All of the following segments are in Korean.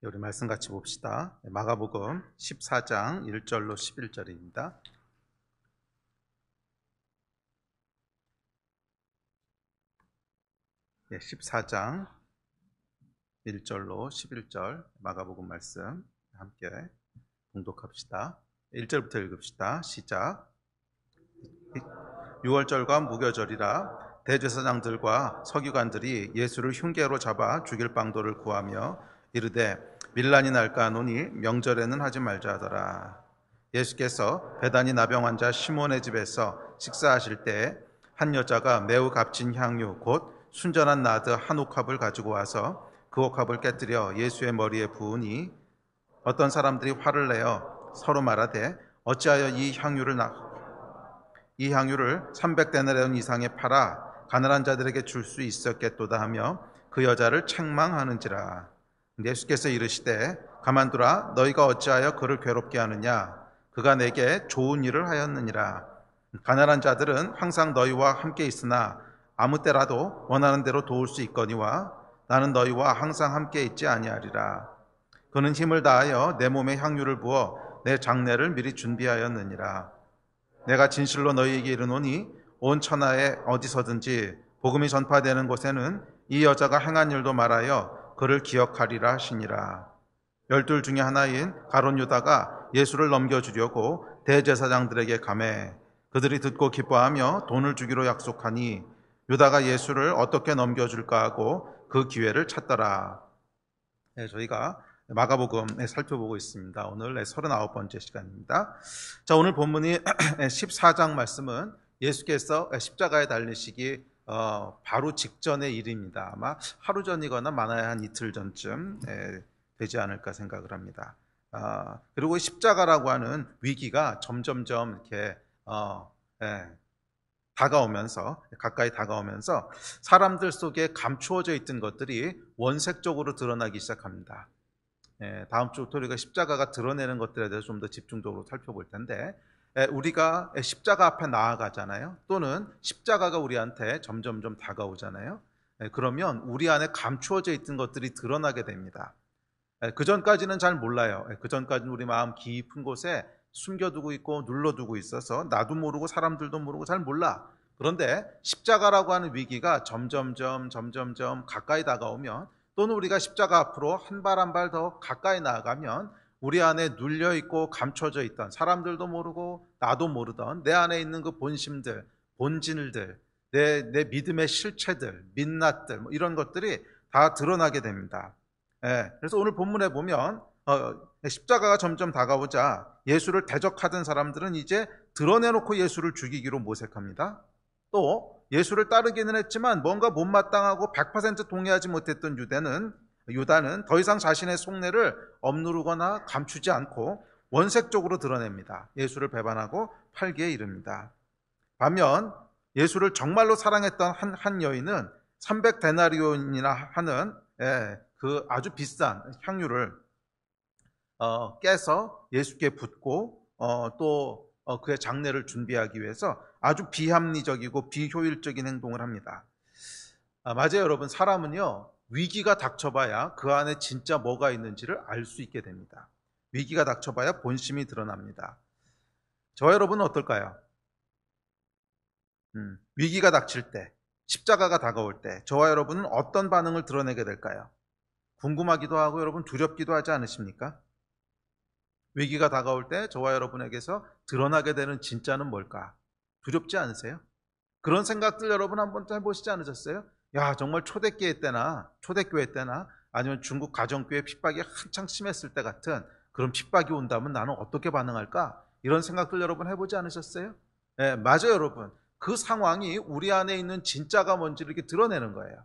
우리 말씀 같이 봅시다. 마가복음 14장 1절로 11절입니다. 네, 14장 1절로 11절 마가복음 말씀 함께 봉독합시다. 1절부터 읽읍시다. 시작. 6월절과 무교절이라 대제사장들과 서기관들이 예수를 흉계로 잡아 죽일 방도를 구하며 이르되 밀란이 날까 하노니 명절에는 하지 말자 하더라. 예수께서 베다니 나병 환자 시몬의 집에서 식사하실 때에 한 여자가 매우 값진 향유 곧 순전한 나드 한 옥합을 가지고 와서 그 옥합을 깨뜨려 예수의 머리에 부으니 어떤 사람들이 화를 내어 서로 말하되 어찌하여 이 향유를 300데나리온 이상에 팔아 가난한 자들에게 줄 수 있었겠도다 하며 그 여자를 책망하는지라. 예수께서 이르시되 가만두라. 너희가 어찌하여 그를 괴롭게 하느냐. 그가 내게 좋은 일을 하였느니라. 가난한 자들은 항상 너희와 함께 있으나 아무 때라도 원하는 대로 도울 수 있거니와 나는 너희와 항상 함께 있지 아니하리라. 그는 힘을 다하여 내 몸에 향유를 부어 내 장례를 미리 준비하였느니라. 내가 진실로 너희에게 이르노니 온 천하에 어디서든지 복음이 전파되는 곳에는 이 여자가 행한 일도 말하여 그를 기억하리라 하시니라. 12 중에 하나인 가룟 유다가 예수를 넘겨주려고 대제사장들에게 가매 그들이 듣고 기뻐하며 돈을 주기로 약속하니 유다가 예수를 어떻게 넘겨줄까 하고 그 기회를 찾더라. 네, 저희가 마가복음 살펴보고 있습니다. 오늘 39번째 시간입니다. 자, 오늘 본문이 14장 말씀은 예수께서 십자가에 달리시기 바로 직전의 일입니다. 아마 하루 전이거나 많아야 한 이틀 전쯤 되지 않을까 생각을 합니다. 그리고 십자가라고 하는 위기가 점점점 이렇게 가까이 다가오면서 사람들 속에 감추어져 있던 것들이 원색적으로 드러나기 시작합니다. 다음 주부터 우리가 십자가가 드러내는 것들에 대해서 좀 더 집중적으로 살펴볼 텐데, 우리가 십자가 앞에 나아가잖아요. 또는 십자가가 우리한테 점점점 다가오잖아요. 그러면 우리 안에 감추어져 있던 것들이 드러나게 됩니다. 그 전까지는 잘 몰라요. 그 전까지는 우리 마음 깊은 곳에 숨겨두고 있고 눌러두고 있어서 나도 모르고 사람들도 모르고 잘 몰라. 그런데 십자가라고 하는 위기가 점점점 가까이 다가오면, 또는 우리가 십자가 앞으로 한 발 한 발 더 가까이 나아가면 우리 안에 눌려있고 감춰져 있던, 사람들도 모르고 나도 모르던 내 안에 있는 그 본심들, 본질들, 내 믿음의 실체들, 민낯들, 이런 것들이 다 드러나게 됩니다. 그래서 오늘 본문에 보면 십자가가 점점 다가오자 예수를 대적하던 사람들은 이제 드러내놓고 예수를 죽이기로 모색합니다. 또 예수를 따르기는 했지만 뭔가 못마땅하고 100% 동의하지 못했던 유다는 더 이상 자신의 속내를 억누르거나 감추지 않고 원색적으로 드러냅니다. 예수를 배반하고 팔기에 이릅니다. 반면 예수를 정말로 사랑했던 한 여인은 300데나리온이나 하는 그 아주 비싼 향유를 깨서 예수께 붓고 또 그의 장례를 준비하기 위해서 아주 비합리적이고 비효율적인 행동을 합니다. 맞아요, 여러분. 사람은요, 위기가 닥쳐봐야 그 안에 진짜 뭐가 있는지를 알 수 있게 됩니다. 위기가 닥쳐봐야 본심이 드러납니다. 저와 여러분은 어떨까요? 위기가 닥칠 때, 십자가가 다가올 때 저와 여러분은 어떤 반응을 드러내게 될까요? 궁금하기도 하고 여러분 두렵기도 하지 않으십니까? 위기가 다가올 때 저와 여러분에게서 드러나게 되는 진짜는 뭘까? 두렵지 않으세요? 그런 생각들 여러분 한번 해보시지 않으셨어요? 야, 정말 초대교회 때나 아니면 중국 가정교회 핍박이 한창 심했을 때 같은 그런 핍박이 온다면 나는 어떻게 반응할까? 이런 생각들 여러분 해보지 않으셨어요? 맞아요, 여러분. 그 상황이 우리 안에 있는 진짜가 뭔지를 이렇게 드러내는 거예요.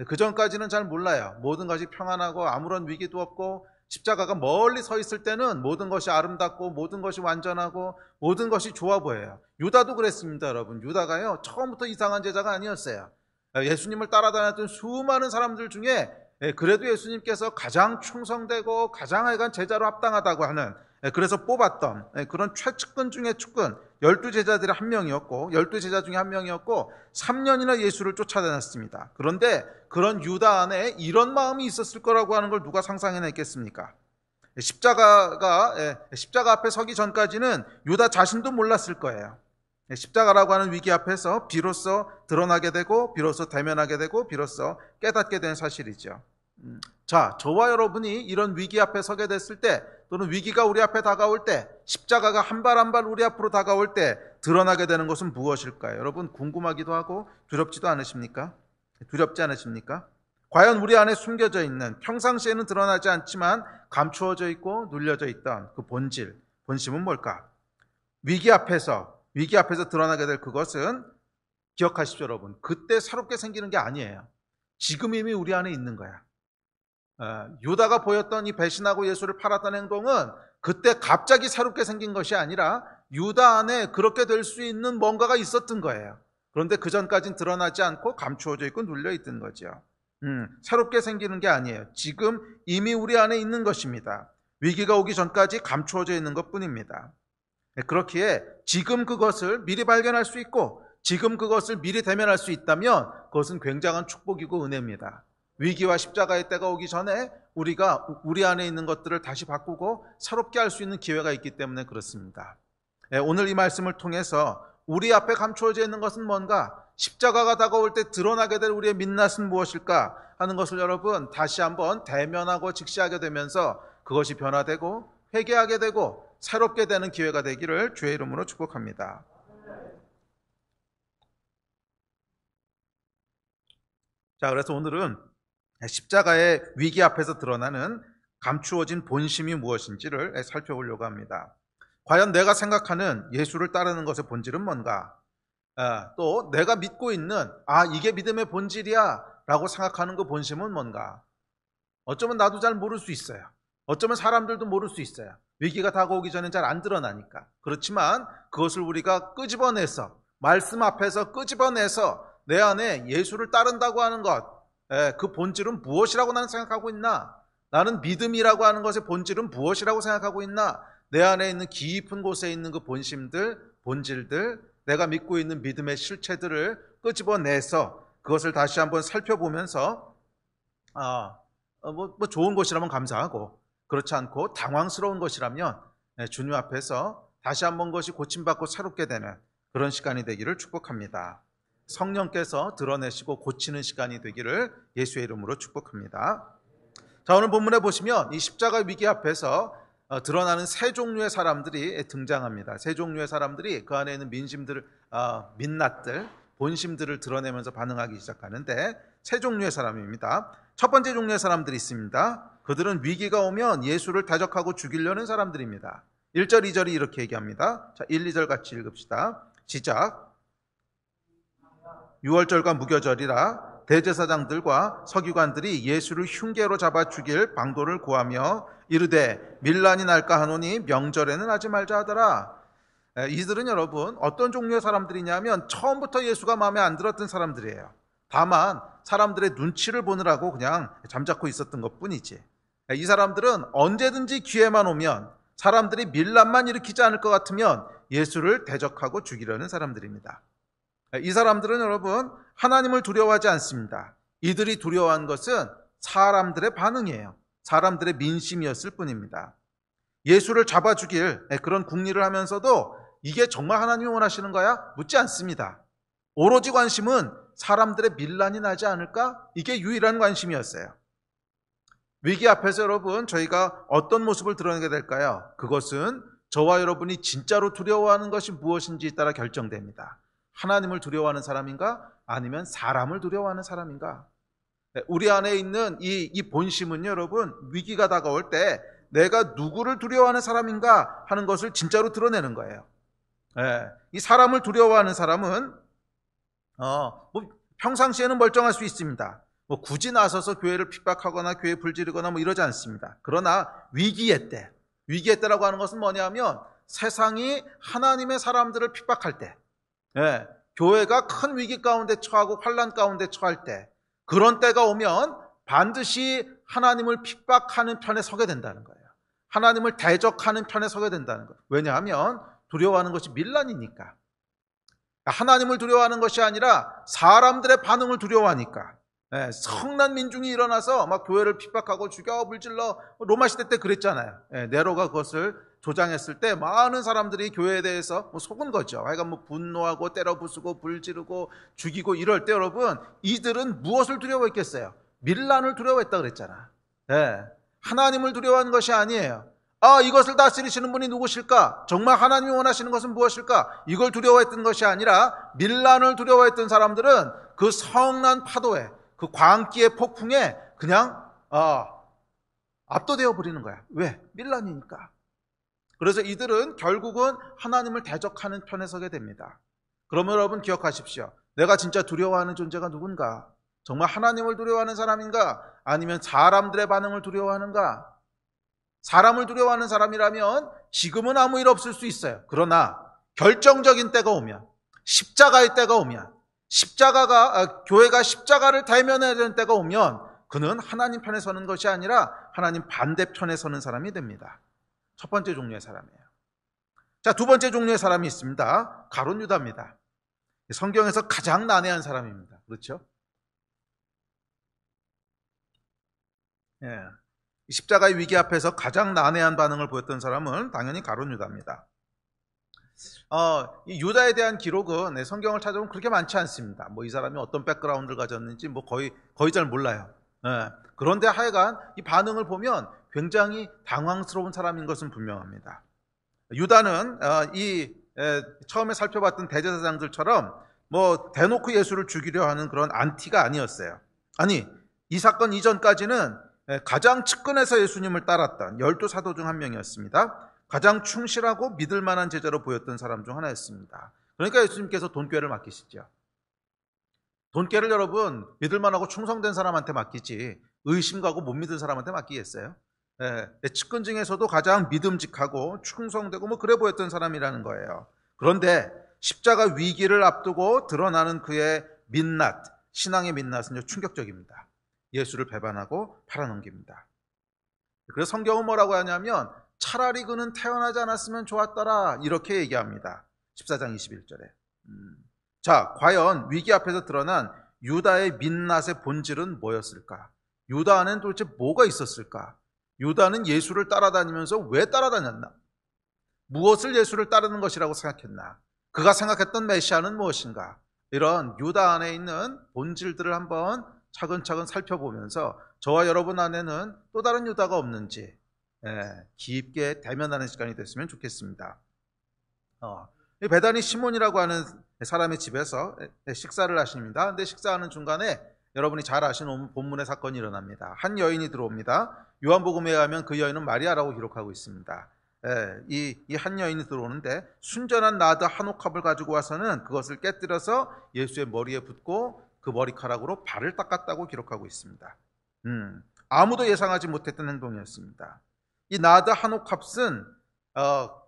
그 전까지는 잘 몰라요. 모든 것이 평안하고 아무런 위기도 없고 십자가가 멀리 서 있을 때는 모든 것이 아름답고 모든 것이 완전하고 모든 것이 좋아 보여요. 유다도 그랬습니다, 여러분. 유다가요, 처음부터 이상한 제자가 아니었어요. 예수님을 따라다녔던 수많은 사람들 중에 그래도 예수님께서 가장 충성되고 가장 하여간 제자로 합당하다고 하는 그래서 뽑았던 그런 최측근 중에 측근 12제자들의 한 명이었고 12제자 중에 한 명이었고 3년이나 예수를 쫓아다녔습니다. 그런데 그런 유다 안에 이런 마음이 있었을 거라고 하는 걸 누가 상상해냈겠습니까? 십자가 앞에 서기 전까지는 유다 자신도 몰랐을 거예요. 십자가라고 하는 위기 앞에서 비로소 드러나게 되고 비로소 대면하게 되고 비로소 깨닫게 된 사실이죠. 자, 저와 여러분이 이런 위기 앞에 서게 됐을 때 또는 위기가 우리 앞에 다가올 때 십자가가 한 발 한 발 우리 앞으로 다가올 때 드러나게 되는 것은 무엇일까요? 여러분 궁금하기도 하고 두렵지도 않으십니까? 두렵지 않으십니까? 과연 우리 안에 숨겨져 있는 평상시에는 드러나지 않지만 감추어져 있고 눌려져 있던 그 본질, 본심은 뭘까? 위기 앞에서 드러나게 될 그것은 기억하십시오 여러분. 그때 새롭게 생기는 게 아니에요. 지금 이미 우리 안에 있는 거야. 유다가 보였던 이 배신하고 예수를 팔았던 행동은 그때 갑자기 새롭게 생긴 것이 아니라 유다 안에 그렇게 될 수 있는 뭔가가 있었던 거예요. 그런데 그 전까지는 드러나지 않고 감추어져 있고 눌려 있던 거죠. 새롭게 생기는 게 아니에요. 지금 이미 우리 안에 있는 것입니다. 위기가 오기 전까지 감추어져 있는 것뿐입니다. 그렇기에 지금 그것을 미리 발견할 수 있고 지금 그것을 미리 대면할 수 있다면 그것은 굉장한 축복이고 은혜입니다. 위기와 십자가의 때가 오기 전에 우리가 우리 안에 있는 것들을 다시 바꾸고 새롭게 할 수 있는 기회가 있기 때문에 그렇습니다. 오늘 이 말씀을 통해서 우리 앞에 감추어져 있는 것은 뭔가, 십자가가 다가올 때 드러나게 될 우리의 민낯은 무엇일까 하는 것을 여러분 다시 한번 대면하고 직시하게 되면서 그것이 변화되고 회개하게 되고 새롭게 되는 기회가 되기를 주의 이름으로 축복합니다. 자, 그래서 오늘은 십자가의 위기 앞에서 드러나는 감추어진 본심이 무엇인지를 살펴보려고 합니다. 과연 내가 생각하는 예수를 따르는 것의 본질은 뭔가? 또 내가 믿고 있는 이게 믿음의 본질이야 라고 생각하는 그 본심은 뭔가? 어쩌면 나도 잘 모를 수 있어요. 어쩌면 사람들도 모를 수 있어요. 위기가 다가오기 전엔 잘 안 드러나니까. 그렇지만 그것을 우리가 끄집어내서, 말씀 앞에서 끄집어내서 내 안에 예수를 따른다고 하는 것, 그 본질은 무엇이라고 나는 생각하고 있나? 나는 믿음이라고 하는 것의 본질은 무엇이라고 생각하고 있나? 내 안에 있는 깊은 곳에 있는 그 본심들, 본질들, 내가 믿고 있는 믿음의 실체들을 끄집어내서 그것을 다시 한번 살펴보면서 좋은 것이라면 감사하고, 그렇지 않고 당황스러운 것이라면 주님 앞에서 다시 한번 것이 고침받고 새롭게 되는 그런 시간이 되기를 축복합니다. 성령께서 드러내시고 고치는 시간이 되기를 예수의 이름으로 축복합니다. 자, 오늘 본문에 보시면 이 십자가 위기 앞에서 드러나는 세 종류의 사람들이 등장합니다. 세 종류의 사람들이 그 안에 있는 민낯들, 본심들을 드러내면서 반응하기 시작하는데 세 종류의 사람입니다. 첫 번째 종류의 사람들이 있습니다. 그들은 위기가 오면 예수를 대적하고 죽이려는 사람들입니다. 1절, 2절이 이렇게 얘기합니다. 자, 1, 2절 같이 읽읍시다. 시작. 유월절과 무교절이라 대제사장들과 서기관들이 예수를 흉계로 잡아 죽일 방도를 구하며 이르되 밀란이 날까 하노니 명절에는 하지 말자 하더라. 이들은 여러분 어떤 종류의 사람들이냐면 처음부터 예수가 마음에 안 들었던 사람들이에요. 다만 사람들의 눈치를 보느라고 그냥 잠자코 있었던 것뿐이지. 이 사람들은 언제든지 기회만 오면, 사람들이 밀란만 일으키지 않을 것 같으면 예수를 대적하고 죽이려는 사람들입니다. 이 사람들은 여러분 하나님을 두려워하지 않습니다. 이들이 두려워한 것은 사람들의 반응이에요. 사람들의 민심이었을 뿐입니다. 예수를 잡아 죽일 그런 궁리를 하면서도 이게 정말 하나님이 원하시는 거야? 묻지 않습니다. 오로지 관심은 사람들의 밀란이 나지 않을까? 이게 유일한 관심이었어요. 위기 앞에서 여러분 저희가 어떤 모습을 드러내게 될까요? 그것은 저와 여러분이 진짜로 두려워하는 것이 무엇인지에 따라 결정됩니다. 하나님을 두려워하는 사람인가? 아니면 사람을 두려워하는 사람인가? 우리 안에 있는 이 본심은 여러분 위기가 다가올 때 내가 누구를 두려워하는 사람인가 하는 것을 진짜로 드러내는 거예요. 이 사람을 두려워하는 사람은 평상시에는 멀쩡할 수 있습니다. 굳이 나서서 교회를 핍박하거나 교회 불지르거나 이러지 않습니다. 그러나 위기의 때라고 하는 것은 뭐냐면 세상이 하나님의 사람들을 핍박할 때, 교회가 큰 위기 가운데 처하고 환난 가운데 처할 때, 그런 때가 오면 반드시 하나님을 핍박하는 편에 서게 된다는 거예요. 하나님을 대적하는 편에 서게 된다는 것. 왜냐하면 두려워하는 것이 밀란이니까. 하나님을 두려워하는 것이 아니라 사람들의 반응을 두려워하니까. 성난 민중이 일어나서 막 교회를 핍박하고 죽여 불질러, 로마 시대 때 그랬잖아요. 네로가 그것을 조장했을 때 많은 사람들이 교회에 대해서 속은 거죠. 하여간 분노하고 때려 부수고 불 지르고 죽이고 이럴 때 여러분, 이들은 무엇을 두려워했겠어요? 밀란을 두려워했다 그랬잖아. 하나님을 두려워하는 것이 아니에요. 이것을 다스리시는 분이 누구실까? 정말 하나님이 원하시는 것은 무엇일까? 이걸 두려워했던 것이 아니라 밀란을 두려워했던 사람들은 그 성난 파도에, 그 광기의 폭풍에 그냥 압도되어 버리는 거야. 왜? 밀란이니까. 그래서 이들은 결국은 하나님을 대적하는 편에 서게 됩니다. 그러면 여러분 기억하십시오. 내가 진짜 두려워하는 존재가 누군가? 정말 하나님을 두려워하는 사람인가? 아니면 사람들의 반응을 두려워하는가? 사람을 두려워하는 사람이라면 지금은 아무 일 없을 수 있어요. 그러나 결정적인 때가 오면, 십자가의 때가 오면, 교회가 십자가를 대면해야 되는 때가 오면 그는 하나님 편에 서는 것이 아니라 하나님 반대편에 서는 사람이 됩니다. 첫 번째 종류의 사람이에요. 자, 두 번째 종류의 사람이 있습니다. 가룟 유다입니다. 성경에서 가장 난해한 사람입니다. 그렇죠? 십자가의 위기 앞에서 가장 난해한 반응을 보였던 사람은 당연히 가룟 유다입니다. 이 유다에 대한 기록은 성경을 찾아보면 그렇게 많지 않습니다. 이 사람이 어떤 백그라운드를 가졌는지 거의 잘 몰라요. 그런데 하여간 이 반응을 보면 굉장히 당황스러운 사람인 것은 분명합니다. 유다는 처음에 살펴봤던 대제사장들처럼 대놓고 예수를 죽이려 하는 그런 안티가 아니었어요. 아니, 이 사건 이전까지는 가장 측근에서 예수님을 따랐던 12사도 중 한 명이었습니다. 가장 충실하고 믿을 만한 제자로 보였던 사람 중 하나였습니다. 그러니까 예수님께서 돈꾀를 맡기시죠. 돈꾀를 여러분 믿을 만하고 충성된 사람한테 맡기지 의심 가고 못 믿은 사람한테 맡기겠어요? 측근 중에서도 가장 믿음직하고 충성되고 그래 보였던 사람이라는 거예요. 그런데 십자가 위기를 앞두고 드러나는 그의 민낯, 신앙의 민낯은 충격적입니다. 예수를 배반하고 팔아넘깁니다. 그래서 성경은 뭐라고 하냐면 차라리 그는 태어나지 않았으면 좋았더라 이렇게 얘기합니다. 14장 21절에. 자, 과연 위기 앞에서 드러난 유다의 민낯의 본질은 뭐였을까? 유다 안에는 도대체 뭐가 있었을까? 유다는 예수를 따라다니면서 왜 따라다녔나? 무엇을 예수를 따르는 것이라고 생각했나? 그가 생각했던 메시아는 무엇인가? 이런 유다 안에 있는 본질들을 한번 차근차근 살펴보면서 저와 여러분 안에는 또 다른 유다가 없는지 깊게 대면하는 시간이 됐으면 좋겠습니다. 베다니 시몬이라고 하는 사람의 집에서 식사를 하십니다. 근데 식사하는 중간에 여러분이 잘 아시는 본문의 사건이 일어납니다. 한 여인이 들어옵니다. 요한복음에 의하면 그 여인은 마리아라고 기록하고 있습니다. 이 한 여인이 들어오는데 순전한 나드 한 옥합을 가지고 와서는 그것을 깨뜨려서 예수의 머리에 붓고 그 머리카락으로 발을 닦았다고 기록하고 있습니다. 아무도 예상하지 못했던 행동이었습니다. 이 나드 한 옥합은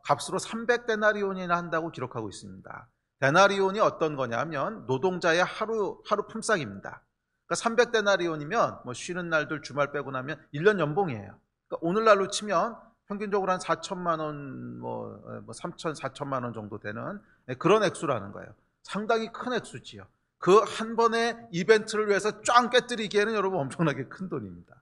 값으로 300데나리온이나 한다고 기록하고 있습니다. 데나리온이 어떤 거냐면 노동자의 하루 품삯입니다. 그러니까 300데나리온이면 쉬는 날들 주말 빼고 나면 1년 연봉이에요. 그러니까 오늘날로 치면 평균적으로 한 4천만 원, 3천, 4천만 원 정도 되는 그런 액수라는 거예요. 상당히 큰 액수지요. 그 한 번의 이벤트를 위해서 쫙 깨뜨리기에는 여러분 엄청나게 큰 돈입니다.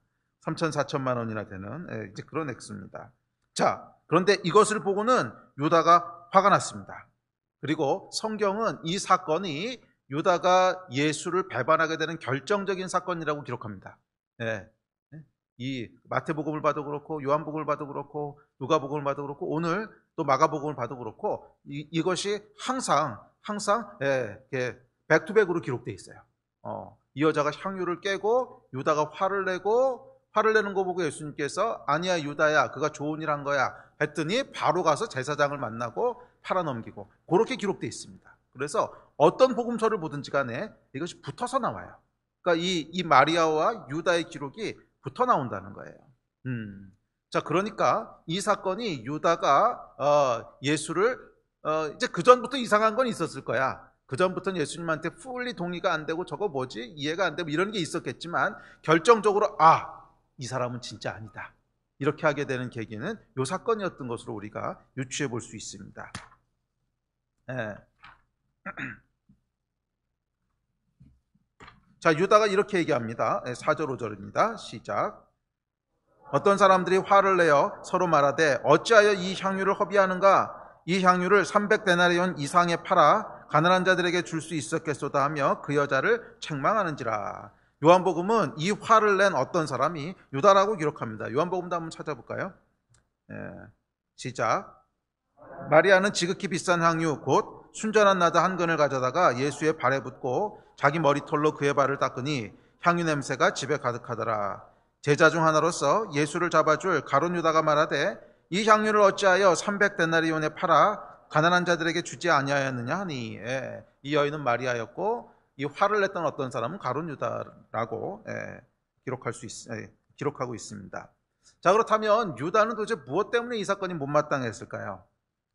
3천, 4천만 원이나 되는 이제 그런 액수입니다. 자, 그런데 이것을 보고는 유다가 화가 났습니다. 그리고 성경은 이 사건이 유다가 예수를 배반하게 되는 결정적인 사건이라고 기록합니다. 이 마태복음을 봐도 그렇고 요한복음을 봐도 그렇고 누가복음을 봐도 그렇고 오늘 또 마가복음을 봐도 그렇고 이것이 항상 백투백으로 기록되어 있어요. 이 여자가 향유를 깨고 유다가 화를 내는 거 보고 예수님께서 아니야 유다야 그가 좋은 일 한 거야 했더니 바로 가서 제사장을 만나고 팔아넘기고 그렇게 기록되어 있습니다. 그래서 어떤 복음서를 보든지 간에 이것이 붙어서 나와요. 그러니까 이 마리아와 유다의 기록이 붙어 나온다는 거예요. 자, 그러니까 이 사건이 유다가 예수를 이제 그 전부터 이상한 건 있었을 거야. 그 전부터는 예수님한테 풀리 동의가 안 되고 저거 뭐지? 이해가 안 되고 이런 게 있었겠지만 결정적으로 이 사람은 진짜 아니다. 이렇게 하게 되는 계기는 이 사건이었던 것으로 우리가 유추해 볼 수 있습니다. 예. 자, 유다가 이렇게 얘기합니다. 4절 5절입니다. 시작. 어떤 사람들이 화를 내어 서로 말하되 어찌하여 이 향유를 허비하는가? 이 향유를 300데나리온 이상에 팔아 가난한 자들에게 줄 수 있었겠소다 하며 그 여자를 책망하는지라. 요한복음은 이 화를 낸 어떤 사람이 유다라고 기록합니다. 요한복음도 한번 찾아볼까요? 시작. 마리아는 지극히 비싼 향유 곧 순전한 나드 한 근을 가져다가 예수의 발에 붓고 자기 머리털로 그의 발을 닦으니 향유 냄새가 집에 가득하더라. 제자 중 하나로서 예수를 잡아줄 가룟 유다가 말하되 이 향유를 어찌하여 300데나리온에 팔아 가난한 자들에게 주지 아니하였느냐 하니. 이 여인은 마리아였고 이 화를 냈던 어떤 사람은 가룟 유다라고 기록하고 있습니다. 자, 그렇다면 유다는 도대체 무엇 때문에 이 사건이 못마땅했을까요?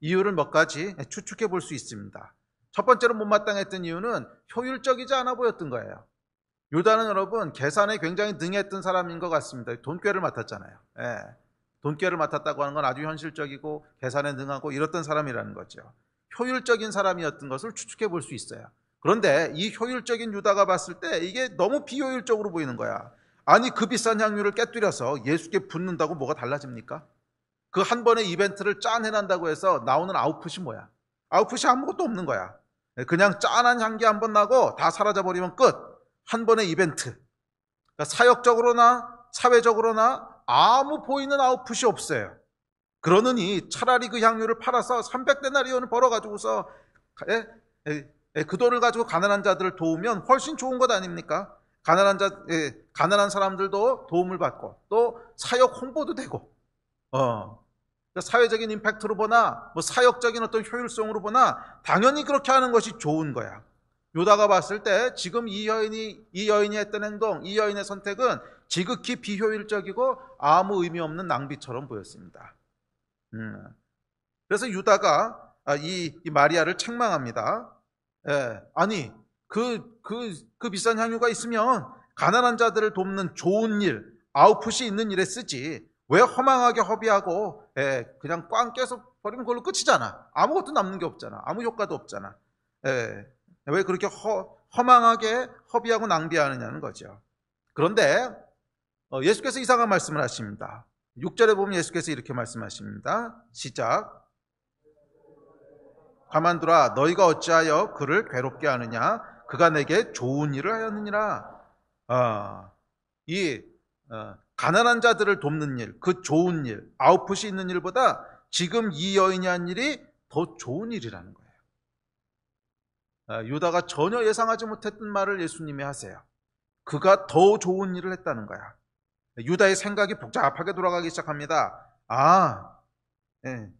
이유를 몇 가지 추측해 볼 수 있습니다. 첫 번째로 못마땅했던 이유는 효율적이지 않아 보였던 거예요. 유다는 여러분 계산에 굉장히 능했던 사람인 것 같습니다. 돈꾀를 맡았잖아요. 돈꾀를 맡았다고 하는 건 아주 현실적이고 계산에 능하고 이랬던 사람이라는 거죠. 효율적인 사람이었던 것을 추측해 볼 수 있어요. 그런데 이 효율적인 유다가 봤을 때 이게 너무 비효율적으로 보이는 거야. 아니, 그 비싼 향유를 깨뜨려서 예수께 붓는다고 뭐가 달라집니까? 그 한 번의 이벤트를 짠 해난다고 해서 나오는 아웃풋이 뭐야? 아웃풋이 아무것도 없는 거야. 그냥 짠한 향기 한 번 나고 다 사라져버리면 끝. 한 번의 이벤트. 그러니까 사역적으로나 사회적으로나 아무 보이는 아웃풋이 없어요. 그러느니 차라리 그 향유를 팔아서 300데나리온을 벌어가지고서 그 돈을 가지고 가난한 자들을 도우면 훨씬 좋은 것 아닙니까? 가난한 사람들도 도움을 받고 또 사역 홍보도 되고 사회적인 임팩트로 보나 뭐 사역적인 어떤 효율성으로 보나 당연히 그렇게 하는 것이 좋은 거야. 유다가 봤을 때 지금 이 여인이 했던 행동, 이 여인의 선택은 지극히 비효율적이고 아무 의미 없는 낭비처럼 보였습니다. 그래서 유다가 이 마리아를 책망합니다. 아니 그 비싼 향유가 있으면 가난한 자들을 돕는 좋은 일, 아웃풋이 있는 일에 쓰지 왜 허망하게 허비하고 그냥 꽝 깨서 버리면 그걸로 끝이잖아. 아무것도 남는 게 없잖아. 아무 효과도 없잖아. 왜 그렇게 허망하게 허비하고 낭비하느냐는 거죠. 그런데 예수께서 이상한 말씀을 하십니다. 6절에 보면 예수께서 이렇게 말씀하십니다. 시작. 가만두라. 너희가 어찌하여 그를 괴롭게 하느냐? 그가 내게 좋은 일을 하였느니라. 가난한 자들을 돕는 일, 그 좋은 일, 아웃풋이 있는 일보다 지금 이 여인이 한 일이 더 좋은 일이라는 거예요. 유다가 전혀 예상하지 못했던 말을 예수님이 하세요. 그가 더 좋은 일을 했다는 거야. 유다의 생각이 복잡하게 돌아가기 시작합니다. 그러니까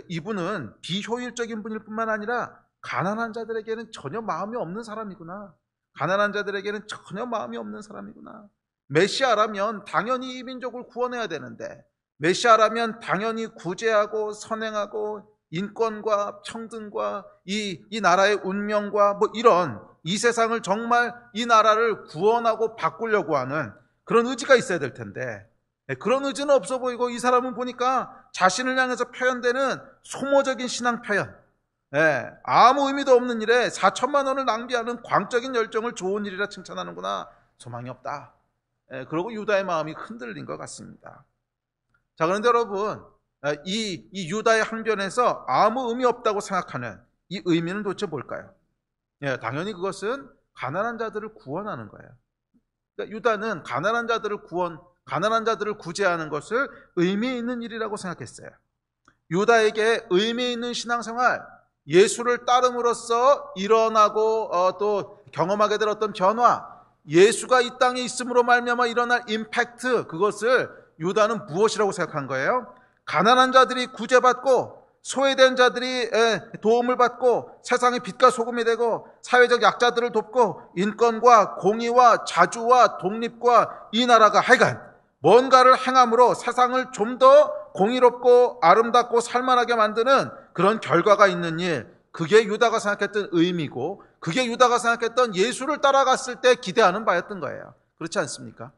이분은 비효율적인 분일 뿐만 아니라 가난한 자들에게는 전혀 마음이 없는 사람이구나. 가난한 자들에게는 전혀 마음이 없는 사람이구나. 메시아라면 당연히 이 민족을 구원해야 되는데, 메시아라면 당연히 구제하고 선행하고 인권과 평등과 이 나라의 운명과 뭐 이런 이 세상을 정말 이 나라를 구원하고 바꾸려고 하는 그런 의지가 있어야 될 텐데, 그런 의지는 없어 보이고 이 사람은 보니까 자신을 향해서 표현되는 소모적인 신앙 표현, 아무 의미도 없는 일에 4천만 원을 낭비하는 광적인 열정을 좋은 일이라 칭찬하는구나. 소망이 없다. 그러고 유다의 마음이 흔들린 것 같습니다. 자, 그런데 여러분, 이 유다의 항변에서 아무 의미 없다고 생각하는 이 의미는 도대체 뭘까요? 당연히 그것은 가난한 자들을 구원하는 거예요. 그러니까 유다는 가난한 자들을 구제하는 것을 의미 있는 일이라고 생각했어요. 유다에게 의미 있는 신앙생활, 예수를 따름으로써 일어나고 또 경험하게 될 어떤 변화, 예수가 이 땅에 있음으로 말미암아 일어날 임팩트, 그것을 유다는 무엇이라고 생각한 거예요? 가난한 자들이 구제받고 소외된 자들이 도움을 받고 세상의 빛과 소금이 되고 사회적 약자들을 돕고 인권과 공의와 자주와 독립과 이 나라가 하여간 뭔가를 행함으로 세상을 좀 더 공의롭고 아름답고 살만하게 만드는 그런 결과가 있는 일, 그게 유다가 생각했던 의미고 그게 유다가 생각했던 예수를 따라갔을 때 기대하는 바였던 거예요. 그렇지 않습니까?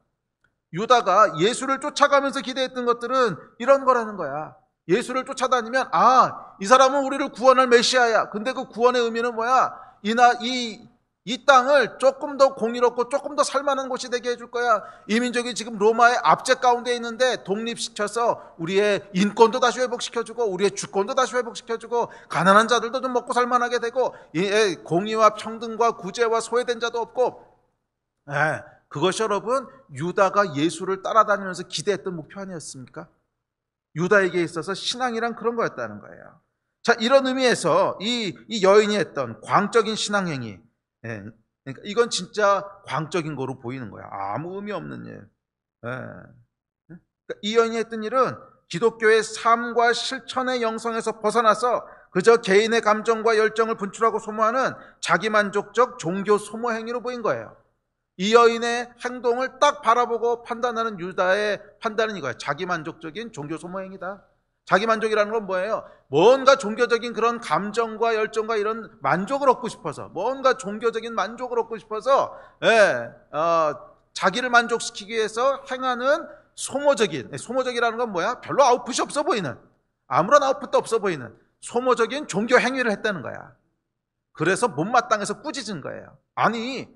유다가 예수를 쫓아가면서 기대했던 것들은 이런 거라는 거야. 예수를 쫓아다니면 이 사람은 우리를 구원할 메시아야. 근데 그 구원의 의미는 뭐야? 이 땅을 조금 더 공의롭고 조금 더 살만한 곳이 되게 해줄 거야. 이 민족이 지금 로마의 압제 가운데 있는데 독립시켜서 우리의 인권도 다시 회복시켜주고 우리의 주권도 다시 회복시켜주고 가난한 자들도 좀 먹고 살만하게 되고 공의와 평등과 구제와 소외된 자도 없고, 그것이 여러분 유다가 예수를 따라다니면서 기대했던 목표 아니었습니까? 유다에게 있어서 신앙이란 그런 거였다는 거예요. 자, 이런 의미에서 이 여인이 했던 광적인 신앙행위, 그러니까 이건 진짜 광적인 거로 보이는 거야. 아무 의미 없는 일. 그러니까 이 여인이 했던 일은 기독교의 삶과 실천의 영성에서 벗어나서 그저 개인의 감정과 열정을 분출하고 소모하는 자기만족적 종교 소모 행위로 보인 거예요. 이 여인의 행동을 딱 바라보고 판단하는 유다의 판단은 이거예요. 자기만족적인 종교 소모 행위다. 자기만족이라는 건 뭐예요? 뭔가 종교적인 그런 감정과 열정과 이런 만족을 얻고 싶어서, 뭔가 종교적인 만족을 얻고 싶어서 자기를 만족시키기 위해서 행하는 소모적이라는 건 뭐야? 별로 아웃풋이 없어 보이는, 아무런 아웃풋도 없어 보이는 소모적인 종교 행위를 했다는 거야. 그래서 못마땅해서 꾸짖은 거예요. 아니,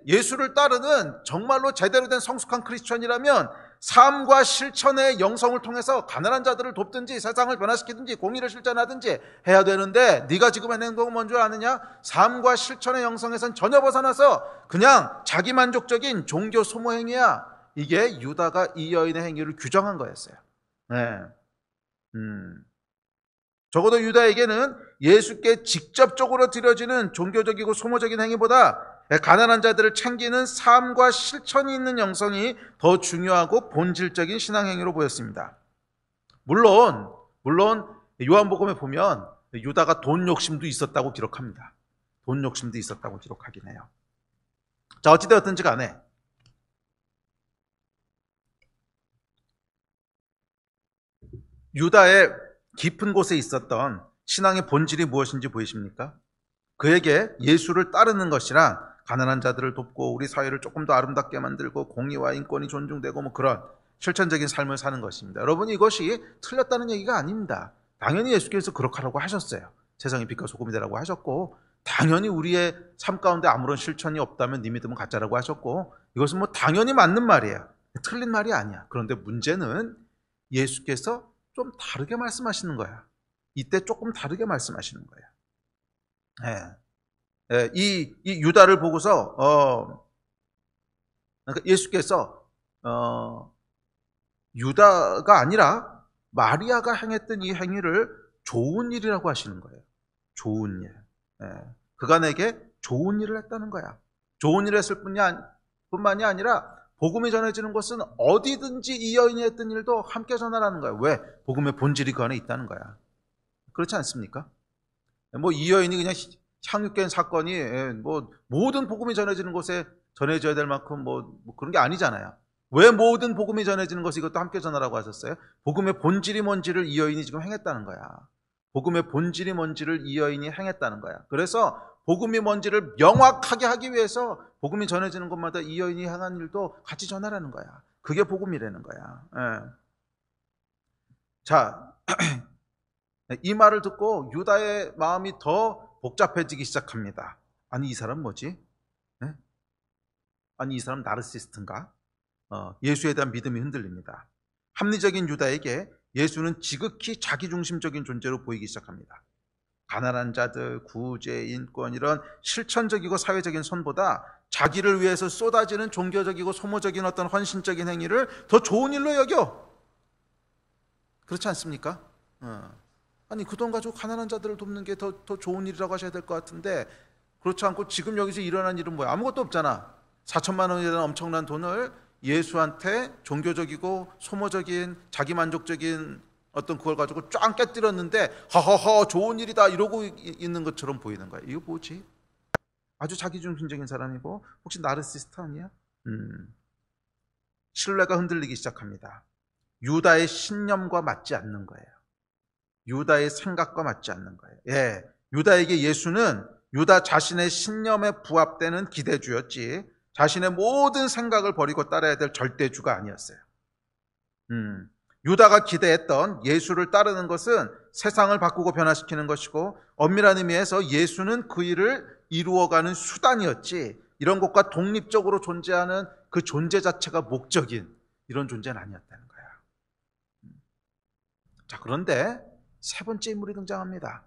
예수를 따르는 정말로 제대로 된 성숙한 크리스천이라면 삶과 실천의 영성을 통해서 가난한 자들을 돕든지 세상을 변화시키든지 공의를 실천하든지 해야 되는데, 네가 지금 하는 행동은 뭔 줄 아느냐? 삶과 실천의 영성에선 전혀 벗어나서 그냥 자기만족적인 종교 소모 행위야. 이게 유다가 이 여인의 행위를 규정한 거였어요. 적어도 유다에게는 예수께 직접적으로 드려지는 종교적이고 소모적인 행위보다 가난한 자들을 챙기는 삶과 실천이 있는 영성이 더 중요하고 본질적인 신앙행위로 보였습니다. 물론 요한복음에 보면 유다가 돈 욕심도 있었다고 기록합니다. 돈 욕심도 있었다고 기록하긴 해요. 자, 어찌되었든지 간에 유다의 깊은 곳에 있었던 신앙의 본질이 무엇인지 보이십니까? 그에게 예수를 따르는 것이랑 가난한 자들을 돕고 우리 사회를 조금 더 아름답게 만들고 공의와 인권이 존중되고 그런 실천적인 삶을 사는 것입니다. 여러분, 이것이 틀렸다는 얘기가 아닙니다. 당연히 예수께서 그렇게 하라고 하셨어요. 세상의 빛과 소금이 되라고 하셨고, 당연히 우리의 삶 가운데 아무런 실천이 없다면 네 믿음은 가짜라고 하셨고, 이것은 당연히 맞는 말이에요. 틀린 말이 아니야. 그런데 문제는 예수께서 좀 다르게 말씀하시는 거야. 이때 조금 다르게 말씀하시는 거야. 이 유다를 보고서 그러니까 예수께서 유다가 아니라 마리아가 행했던 이 행위를 좋은 일이라고 하시는 거예요. 좋은 일. 그간에게 좋은 일을 했다는 거야. 좋은 일을 했을 뿐만이 아니라 복음이 전해지는 것은 어디든지 이 여인이 했던 일도 함께 전하라는 거야. 왜? 복음의 본질이 그 안에 있다는 거야. 그렇지 않습니까? 이 여인이 그냥 향유된 사건이 모든 복음이 전해지는 곳에 전해져야 될 만큼 그런 게 아니잖아요. 왜 모든 복음이 전해지는 것이 이것도 함께 전하라고 하셨어요? 복음의 본질이 뭔지를 이 여인이 지금 행했다는 거야. 복음의 본질이 뭔지를 이 여인이 행했다는 거야. 그래서 복음이 뭔지를 명확하게 하기 위해서 복음이 전해지는 곳마다 이 여인이 행한 일도 같이 전하라는 거야. 그게 복음이라는 거야. 자, 이 말을 듣고 유다의 마음이 더 복잡해지기 시작합니다. 아니, 이 사람 뭐지? 아니, 이 사람 나르시스트인가? 예수에 대한 믿음이 흔들립니다. 합리적인 유다에게 예수는 지극히 자기중심적인 존재로 보이기 시작합니다. 가난한 자들, 구제, 인권 이런 실천적이고 사회적인 선보다 자기를 위해서 쏟아지는 종교적이고 소모적인 어떤 헌신적인 행위를 더 좋은 일로 여겨. 그렇지 않습니까? 아니, 그 돈 가지고 가난한 자들을 돕는 게 더 좋은 일이라고 하셔야 될 것 같은데, 그렇지 않고 지금 여기서 일어난 일은 뭐야? 아무것도 없잖아. 4천만 원에 대한 엄청난 돈을 예수한테 종교적이고 소모적인 자기만족적인 어떤 그걸 가지고 쫙 깨뜨렸는데 허허허 좋은 일이다 이러고 있는 것처럼 보이는 거야. 이거 뭐지? 아주 자기중심적인 사람이고 혹시 나르시스트 아니야? 신뢰가 흔들리기 시작합니다. 유다의 신념과 맞지 않는 거예요. 유다의 생각과 맞지 않는 거예요. 유다에게 예수는 유다 자신의 신념에 부합되는 기대주였지 자신의 모든 생각을 버리고 따라야 될 절대주가 아니었어요. 유다가 기대했던 예수를 따르는 것은 세상을 바꾸고 변화시키는 것이고, 엄밀한 의미에서 예수는 그 일을 이루어가는 수단이었지, 이런 것과 독립적으로 존재하는 그 존재 자체가 목적인 이런 존재는 아니었다는 거야. 자, 그런데 세 번째 인물이 등장합니다.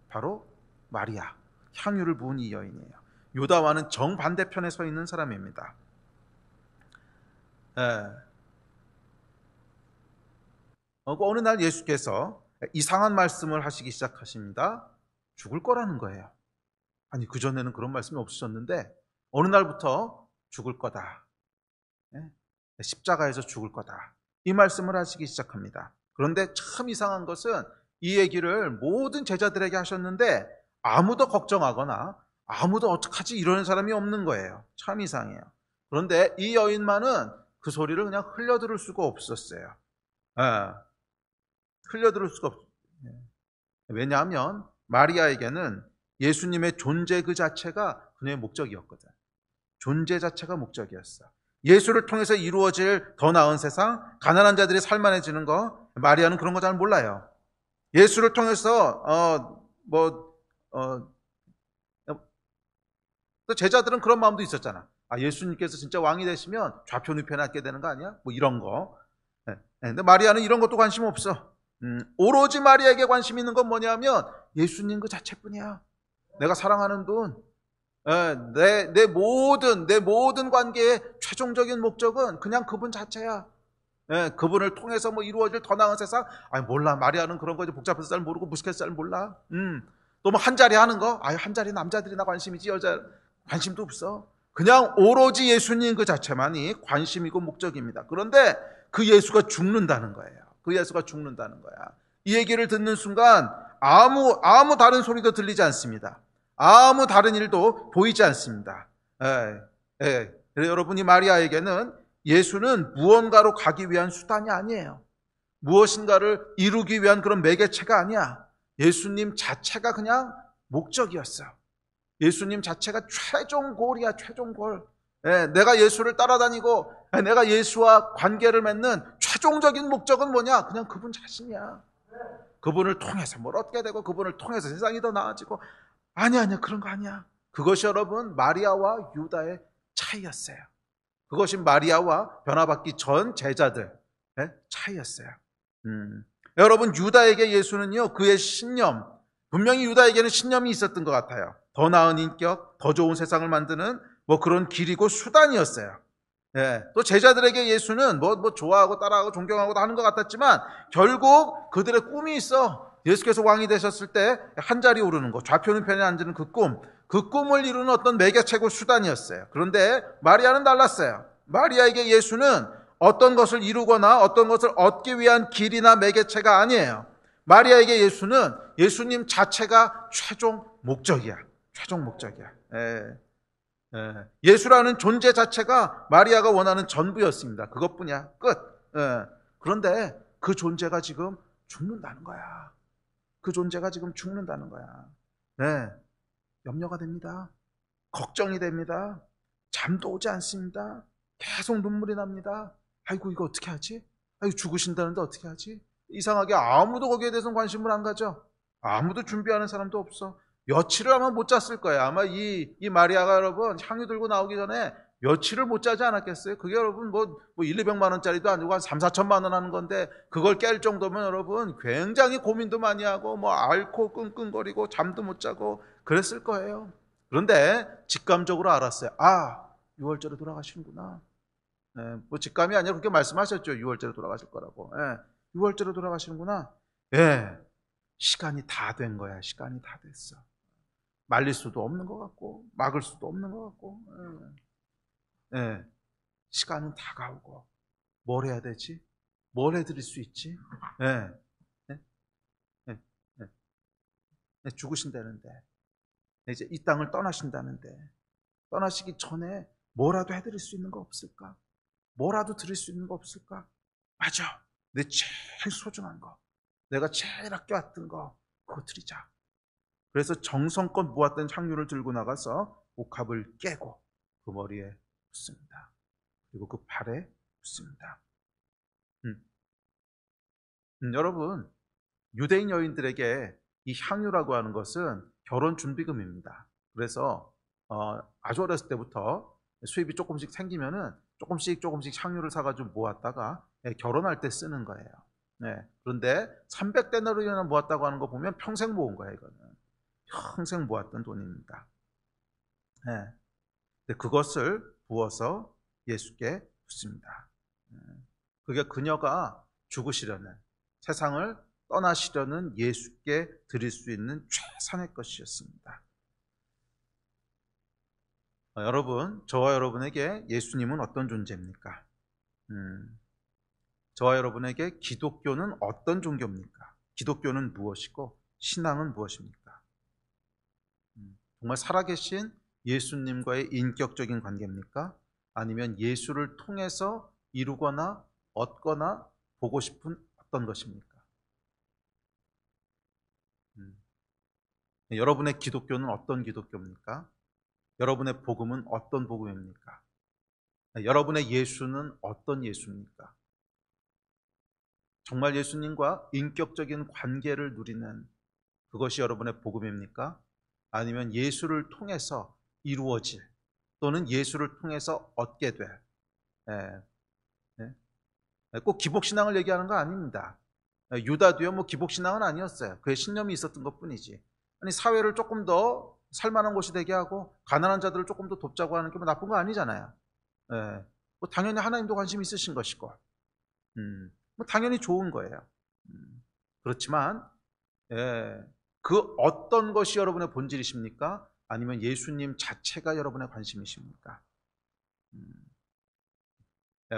바로 마리아, 향유를 부은 이 여인이에요. 유다와는 정반대편에 서 있는 사람입니다. 어느 날 예수께서 이상한 말씀을 하시기 시작하십니다. 죽을 거라는 거예요. 아니, 그전에는 그런 말씀이 없으셨는데 어느 날부터 죽을 거다. 십자가에서 죽을 거다. 이 말씀을 하시기 시작합니다. 그런데 참 이상한 것은 이 얘기를 모든 제자들에게 하셨는데 아무도 걱정하거나 아무도 어떡하지 이러는 사람이 없는 거예요. 참 이상해요. 그런데 이 여인만은 그 소리를 그냥 흘려들을 수가 없었어요. 흘려들을 수가 없어요. 왜냐하면 마리아에게는 예수님의 존재 그 자체가 그녀의 목적이었거든. 존재 자체가 목적이었어. 예수를 통해서 이루어질 더 나은 세상, 가난한 자들이 살만해지는 거, 마리아는 그런 거 잘 몰라요. 예수를 통해서 또 제자들은 그런 마음도 있었잖아. 예수님께서 진짜 왕이 되시면 좌표우편에 앉게 되는 거 아니야? 뭐 이런 거. 근데 마리아는 이런 것도 관심 없어. 오로지 마리아에게 관심 있는 건 뭐냐면 예수님 그 자체뿐이야. 내가 사랑하는 분, 내 모든 관계의 최종적인 목적은 그냥 그분 자체야. 그분을 통해서 뭐 이루어질 더 나은 세상? 몰라. 마리아는 그런 거 복잡해서 잘 모르고 무식해서 잘 몰라. 또 뭐 한 자리 하는 거? 한 자리 남자들이나 관심이지 여자 관심도 없어. 그냥 오로지 예수님 그 자체만이 관심이고 목적입니다. 그런데 그 예수가 죽는다는 거예요. 그 예수가 죽는다는 거야. 이 얘기를 듣는 순간 아무 다른 소리도 들리지 않습니다. 아무 다른 일도 보이지 않습니다. 여러분이 마리아에게는 예수는 무언가로 가기 위한 수단이 아니에요. 무엇인가를 이루기 위한 그런 매개체가 아니야. 예수님 자체가 그냥 목적이었어. 예수님 자체가 최종 골이야, 최종 골. 내가 예수를 따라다니고 내가 예수와 관계를 맺는 최종적인 목적은 뭐냐? 그냥 그분 자신이야. 그분을 통해서 뭘 얻게 되고 그분을 통해서 세상이 더 나아지고 아니야 그런 거 아니야. 그것이 여러분 마리아와 유다의 차이였어요. 그것이 마리아와 변화받기 전 제자들의 차이였어요. 여러분 유다에게 예수는요 그의 신념, 분명히 유다에게는 신념이 있었던 것 같아요. 더 나은 인격, 더 좋은 세상을 만드는 뭐 그런 길이고 수단이었어요. 또 제자들에게 예수는 뭐 좋아하고 따라하고 존경하고 하는 것 같았지만 결국 그들의 꿈이 있어. 예수께서 왕이 되셨을 때 한 자리 오르는 것, 좌표우편에 앉는 그 꿈을 이루는 어떤 매개체고 수단이었어요. 그런데 마리아는 달랐어요. 마리아에게 예수는 어떤 것을 이루거나 어떤 것을 얻기 위한 길이나 매개체가 아니에요. 마리아에게 예수는 예수님 자체가 최종 목적이야. 최종 목적이야. 예수라는 존재 자체가 마리아가 원하는 전부였습니다. 그것뿐이야. 끝. 그런데 그 존재가 지금 죽는다는 거야. 그 존재가 지금 죽는다는 거야. 염려가 됩니다. 걱정이 됩니다. 잠도 오지 않습니다. 계속 눈물이 납니다. 아이고 이거 어떻게 하지? 아이고 죽으신다는데 어떻게 하지? 이상하게 아무도 거기에 대해서는 관심을 안 가져. 아무도 준비하는 사람도 없어. 며칠을 아마 못 잤을 거예요. 아마 이 마리아가 여러분 향유 들고 나오기 전에 며칠을 못 자지 않았겠어요? 그게 여러분 뭐 1, 200만 원짜리도 아니고 한 3, 4천만 원 하는 건데 그걸 깰 정도면 여러분 굉장히 고민도 많이 하고 뭐 앓고 끙끙거리고 잠도 못 자고 그랬을 거예요. 그런데 직감적으로 알았어요. 6월절에 돌아가시는구나. 뭐 직감이 아니라 그렇게 말씀하셨죠. 6월절에 돌아가실 거라고. 6월절에 돌아가시는구나. 시간이 다 된 거야. 시간이 다 됐어. 말릴 수도 없는 것 같고 막을 수도 없는 것 같고 시간은 다가오고 뭘 해야 되지? 뭘 해드릴 수 있지? 죽으신다는데 이제 이 땅을 떠나신다는데 떠나시기 전에 뭐라도 해드릴 수 있는 거 없을까? 뭐라도 드릴 수 있는 거 없을까? 맞아. 내 제일 소중한 거, 내가 제일 아껴왔던 거 그거 드리자. 그래서 정성껏 모았던 향유를 들고 나가서 옥합을 깨고 그 머리에 붓습니다. 그리고 그 발에 붓습니다. 여러분, 유대인 여인들에게 이 향유라고 하는 것은 결혼 준비금입니다. 그래서 아주 어렸을 때부터 수입이 조금씩 생기면은 조금씩 향유를 사가지고 모았다가 결혼할 때 쓰는 거예요. 네. 그런데 300데나리온이나 모았다고 하는 거 보면 평생 모은 거예요. 이거는 평생 모았던 돈입니다. 네. 근데 그것을 부어서 예수께 붓습니다. 그게 그녀가 죽으시려는, 세상을 떠나시려는 예수께 드릴 수 있는 최선의 것이었습니다. 여러분, 저와 여러분에게 예수님은 어떤 존재입니까? 저와 여러분에게 기독교는 어떤 종교입니까? 기독교는 무엇이고 신앙은 무엇입니까? 정말 살아계신 예수님과의 인격적인 관계입니까? 아니면 예수를 통해서 이루거나 얻거나 보고 싶은 어떤 것입니까? 여러분의 기독교는 어떤 기독교입니까? 여러분의 복음은 어떤 복음입니까? 여러분의 예수는 어떤 예수입니까? 정말 예수님과 인격적인 관계를 누리는 그것이 여러분의 복음입니까? 아니면 예수를 통해서 이루어질 또는 예수를 통해서 얻게 될, 꼭 기복신앙을 얘기하는 거 아닙니다. 유다도요, 뭐 기복신앙은 아니었어요. 그의 신념이 있었던 것 뿐이지. 아니, 사회를 조금 더 살만한 곳이 되게 하고 가난한 자들을 조금 더 돕자고 하는 게 뭐 나쁜 거 아니잖아요. 뭐 당연히 하나님도 관심 있으신 것이고, 뭐 당연히 좋은 거예요. 그렇지만 그 어떤 것이 여러분의 본질이십니까? 아니면 예수님 자체가 여러분의 관심이십니까?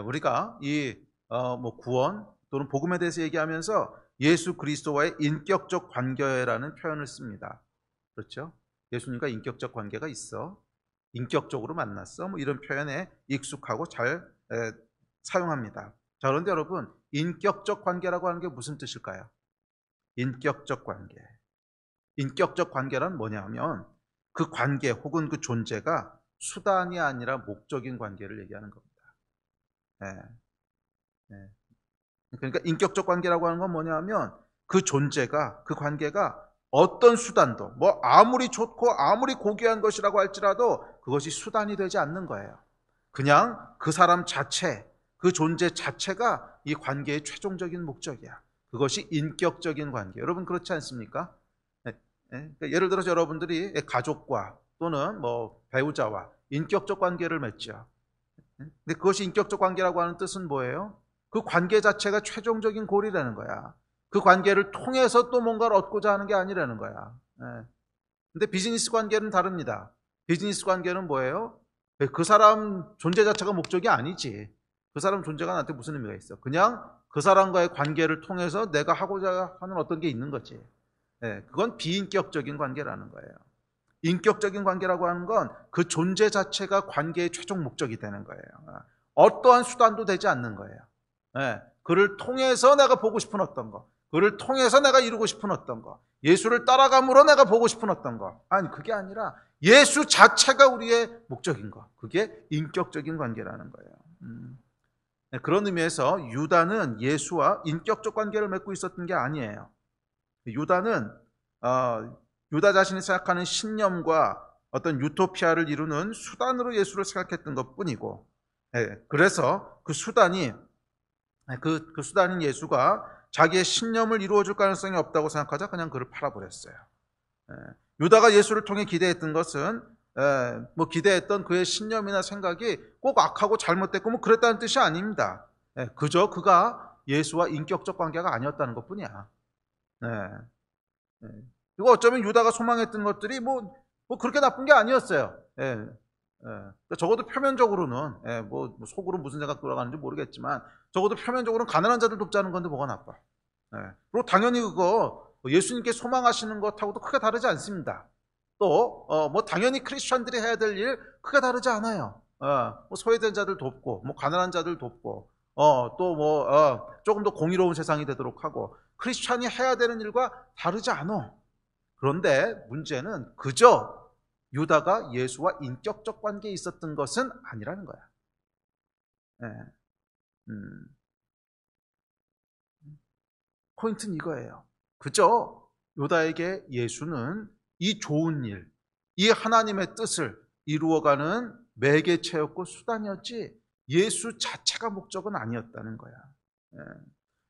우리가 이 뭐 구원 또는 복음에 대해서 얘기하면서 예수 그리스도와의 인격적 관계라는 표현을 씁니다. 그렇죠? 예수님과 인격적 관계가 있어. 인격적으로 만났어. 뭐 이런 표현에 익숙하고 잘 사용합니다. 자, 그런데 여러분, 인격적 관계라고 하는 게 무슨 뜻일까요? 인격적 관계. 인격적 관계란 뭐냐면 그 관계 혹은 그 존재가 수단이 아니라 목적인 관계를 얘기하는 겁니다. 그러니까 인격적 관계라고 하는 건 뭐냐면 그 존재가, 그 관계가 어떤 수단도, 뭐 아무리 좋고 아무리 고귀한 것이라고 할지라도 그것이 수단이 되지 않는 거예요. 그냥 그 사람 자체, 그 존재 자체가 이 관계의 최종적인 목적이야. 그것이 인격적인 관계. 여러분 그렇지 않습니까? 그러니까 예를 들어서 여러분들이 가족과 또는 뭐 배우자와 인격적 관계를 맺죠. 근데 그것이 인격적 관계라고 하는 뜻은 뭐예요? 그 관계 자체가 최종적인 골이라는 거야. 그 관계를 통해서 또 뭔가를 얻고자 하는 게 아니라는 거야. 근데 비즈니스 관계는 다릅니다. 비즈니스 관계는 뭐예요? 그 사람 존재 자체가 목적이 아니지. 그 사람 존재가 나한테 무슨 의미가 있어? 그냥 그 사람과의 관계를 통해서 내가 하고자 하는 어떤 게 있는 거지. 그건 비인격적인 관계라는 거예요. 인격적인 관계라고 하는 건 그 존재 자체가 관계의 최종 목적이 되는 거예요. 어떠한 수단도 되지 않는 거예요. 그를 통해서 내가 보고 싶은 어떤 거, 그를 통해서 내가 이루고 싶은 어떤 거, 예수를 따라감으로 내가 보고 싶은 어떤 거. 아니, 그게 아니라 예수 자체가 우리의 목적인 거. 그게 인격적인 관계라는 거예요. 그런 의미에서 유다는 예수와 인격적 관계를 맺고 있었던 게 아니에요. 유다는 유다 자신이 생각하는 신념과 어떤 유토피아를 이루는 수단으로 예수를 생각했던 것 뿐이고, 그래서 그 수단이 그 수단인 예수가 자기의 신념을 이루어줄 가능성이 없다고 생각하자 그냥 그를 팔아버렸어요. 유다가 예수를 통해 기대했던 것은 뭐 기대했던 그의 신념이나 생각이 꼭 악하고 잘못됐고 뭐 그랬다는 뜻이 아닙니다. 그저 그가 예수와 인격적 관계가 아니었다는 것 뿐이야. 그리고 어쩌면 유다가 소망했던 것들이 뭐 그렇게 나쁜 게 아니었어요. 적어도 표면적으로는 뭐 속으로 무슨 생각 돌아가는지 모르겠지만 적어도 표면적으로는 가난한 자들 돕자는 건데 뭐가 나빠. 그리고 당연히 그거 예수님께 소망하시는 것하고도 크게 다르지 않습니다. 또 뭐 당연히 크리스천들이 해야 될 일 크게 다르지 않아요. 뭐 소외된 자들 돕고 뭐 가난한 자들 돕고 또 뭐 조금 더 공의로운 세상이 되도록 하고 크리스천이 해야 되는 일과 다르지 않아. 그런데 문제는 그저 유다가 예수와 인격적 관계에 있었던 것은 아니라는 거야. 네. 포인트는 이거예요. 그저 유다에게 예수는 이 좋은 일, 이 하나님의 뜻을 이루어가는 매개체였고 수단이었지 예수 자체가 목적은 아니었다는 거야.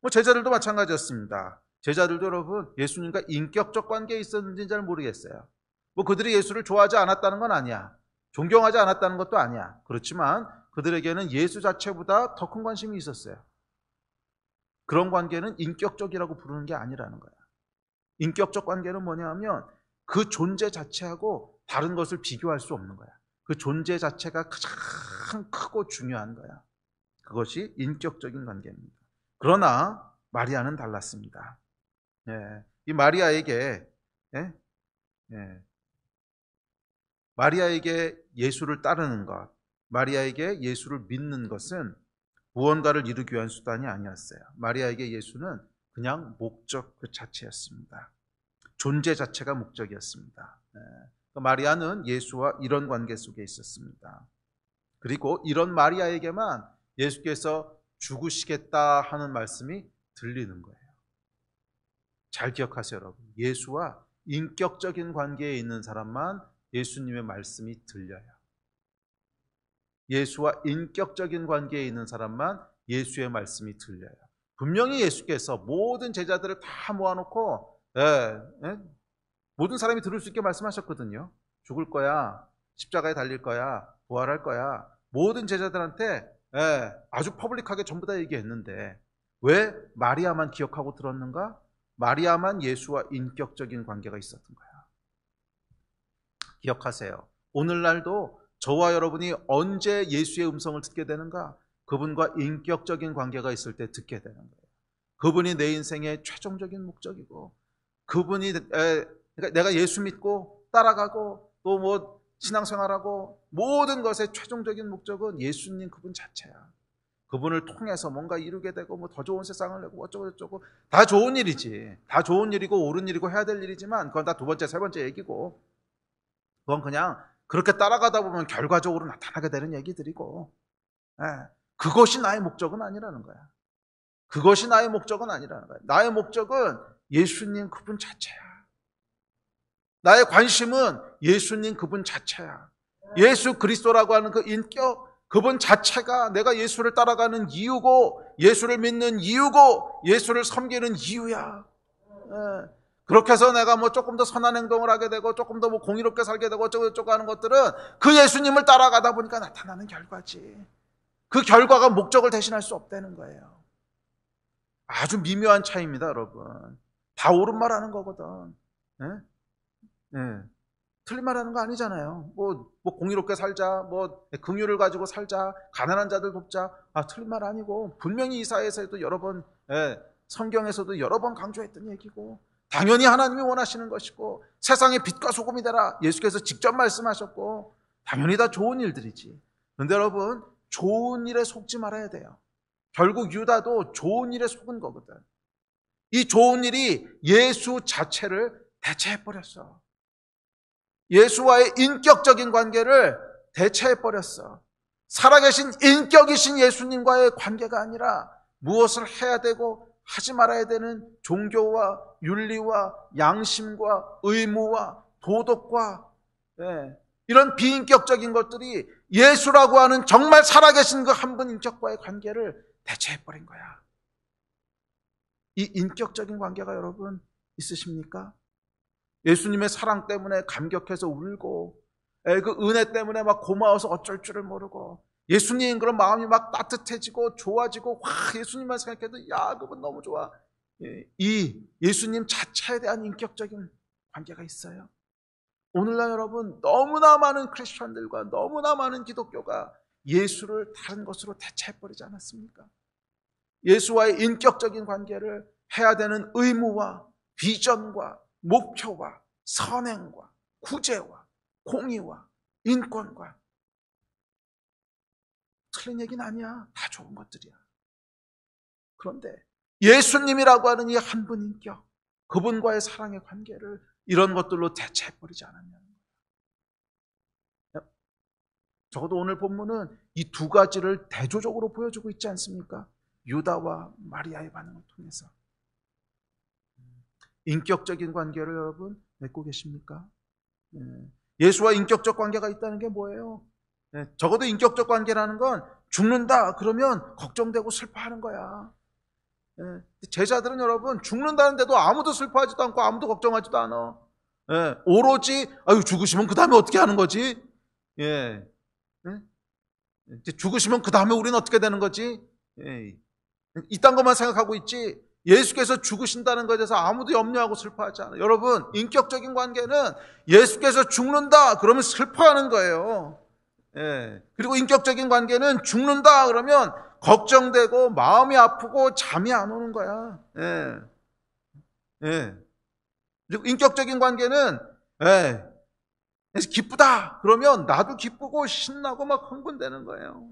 뭐 제자들도 마찬가지였습니다. 제자들도 여러분 예수님과 인격적 관계에 있었는지는 잘 모르겠어요. 뭐 그들이 예수를 좋아하지 않았다는 건 아니야. 존경하지 않았다는 것도 아니야. 그렇지만 그들에게는 예수 자체보다 더 큰 관심이 있었어요. 그런 관계는 인격적이라고 부르는 게 아니라는 거야. 인격적 관계는 뭐냐 하면 그 존재 자체하고 다른 것을 비교할 수 없는 거야. 그 존재 자체가 가장 크고 중요한 거야. 그것이 인격적인 관계입니다. 그러나 마리아는 달랐습니다. 이 마리아에게 마리아에게 예수를 따르는 것, 마리아에게 예수를 믿는 것은 무언가를 이루기 위한 수단이 아니었어요. 마리아에게 예수는 그냥 목적 그 자체였습니다. 존재 자체가 목적이었습니다. 마리아는 예수와 이런 관계 속에 있었습니다. 그리고 이런 마리아에게만 예수께서 죽으시겠다 하는 말씀이 들리는 거예요. 잘 기억하세요, 여러분. 예수와 인격적인 관계에 있는 사람만 예수님의 말씀이 들려요. 예수와 인격적인 관계에 있는 사람만 예수의 말씀이 들려요. 분명히 예수께서 모든 제자들을 다 모아놓고 모든 사람이 들을 수 있게 말씀하셨거든요. 죽을 거야, 십자가에 달릴 거야, 부활할 거야. 모든 제자들한테 아주 퍼블릭하게 전부 다 얘기했는데 왜 마리아만 기억하고 들었는가? 마리아만 예수와 인격적인 관계가 있었던 거야. 기억하세요. 오늘날도 저와 여러분이 언제 예수의 음성을 듣게 되는가? 그분과 인격적인 관계가 있을 때 듣게 되는 거예요. 그분이 내 인생의 최종적인 목적이고 그분이 그러니까 내가 예수 믿고 따라가고 또 뭐 신앙생활하고 모든 것의 최종적인 목적은 예수님 그분 자체야. 그분을 통해서 뭔가 이루게 되고 뭐 더 좋은 세상을 내고 어쩌고 저쩌고 다 좋은 일이지. 다 좋은 일이고 옳은 일이고 해야 될 일이지만 그건 다 두 번째, 세 번째 얘기고 그건 그냥 그렇게 따라가다 보면 결과적으로 나타나게 되는 얘기들이고 그것이 나의 목적은 아니라는 거야. 그것이 나의 목적은 아니라는 거야. 나의 목적은 예수님 그분 자체야. 나의 관심은 예수님 그분 자체야. 예수 그리스도라고 하는 그 인격, 그분 자체가 내가 예수를 따라가는 이유고 예수를 믿는 이유고 예수를 섬기는 이유야. 그렇게 해서 내가 뭐 조금 더 선한 행동을 하게 되고 조금 더 뭐 공의롭게 살게 되고 어쩌고 저쩌고 하는 것들은 그 예수님을 따라가다 보니까 나타나는 결과지. 그 결과가 목적을 대신할 수 없다는 거예요. 아주 미묘한 차이입니다, 여러분. 다 옳은 말 하는 거거든. 틀린 말 하는 거 아니잖아요. 뭐 공의롭게 살자, 뭐 긍휼을 가지고 살자, 가난한 자들 돕자. 틀린 말 아니고 분명히 이사야에서도 여러 번, 성경에서도 여러 번 강조했던 얘기고 당연히 하나님이 원하시는 것이고 세상의 빛과 소금이 되라 예수께서 직접 말씀하셨고 당연히 다 좋은 일들이지. 그런데 여러분 좋은 일에 속지 말아야 돼요. 결국 유다도 좋은 일에 속은 거거든. 이 좋은 일이 예수 자체를 대체해버렸어. 예수와의 인격적인 관계를 대체해버렸어. 살아계신 인격이신 예수님과의 관계가 아니라 무엇을 해야 되고 하지 말아야 되는 종교와 윤리와 양심과 의무와 도덕과 이런 비인격적인 것들이 예수라고 하는 정말 살아계신 그 한 분 인격과의 관계를 대체해버린 거야. 이 인격적인 관계가 여러분 있으십니까? 예수님의 사랑 때문에 감격해서 울고 그 은혜 때문에 막 고마워서 어쩔 줄을 모르고 예수님 그런 마음이 막 따뜻해지고 좋아지고 와 예수님만 생각해도 야 그분 너무 좋아. 이 예수님 자체에 대한 인격적인 관계가 있어요. 오늘날 여러분 너무나 많은 크리스천들과 너무나 많은 기독교가 예수를 다른 것으로 대체해버리지 않았습니까? 예수와의 인격적인 관계를 해야 되는 의무와 비전과 목표와 선행과 구제와 공의와 인권과 틀린 얘기는 아니야. 다 좋은 것들이야. 그런데 예수님이라고 하는 이 한 분 인격, 그분과의 사랑의 관계를 이런 것들로 대체해버리지 않았냐는 거예요. 적어도 오늘 본문은 이 두 가지를 대조적으로 보여주고 있지 않습니까? 유다와 마리아의 반응을 통해서. 인격적인 관계를 여러분 맺고 계십니까? 예수와 인격적 관계가 있다는 게 뭐예요? 적어도 인격적 관계라는 건 죽는다 그러면 걱정되고 슬퍼하는 거야. 제자들은 여러분 죽는다는데도 아무도 슬퍼하지도 않고 아무도 걱정하지도 않아. 오로지 아유 죽으시면 그 다음에 어떻게 하는 거지? 죽으시면 그 다음에 우리는 어떻게 되는 거지? 이딴 것만 생각하고 있지. 예수께서 죽으신다는 것에 대해서 아무도 염려하고 슬퍼하지 않아요. 여러분, 인격적인 관계는 예수께서 죽는다 그러면 슬퍼하는 거예요. 그리고 인격적인 관계는 죽는다 그러면 걱정되고 마음이 아프고 잠이 안 오는 거야. 그리고 인격적인 관계는 기쁘다 그러면 나도 기쁘고 신나고 막 흥분되는 거예요.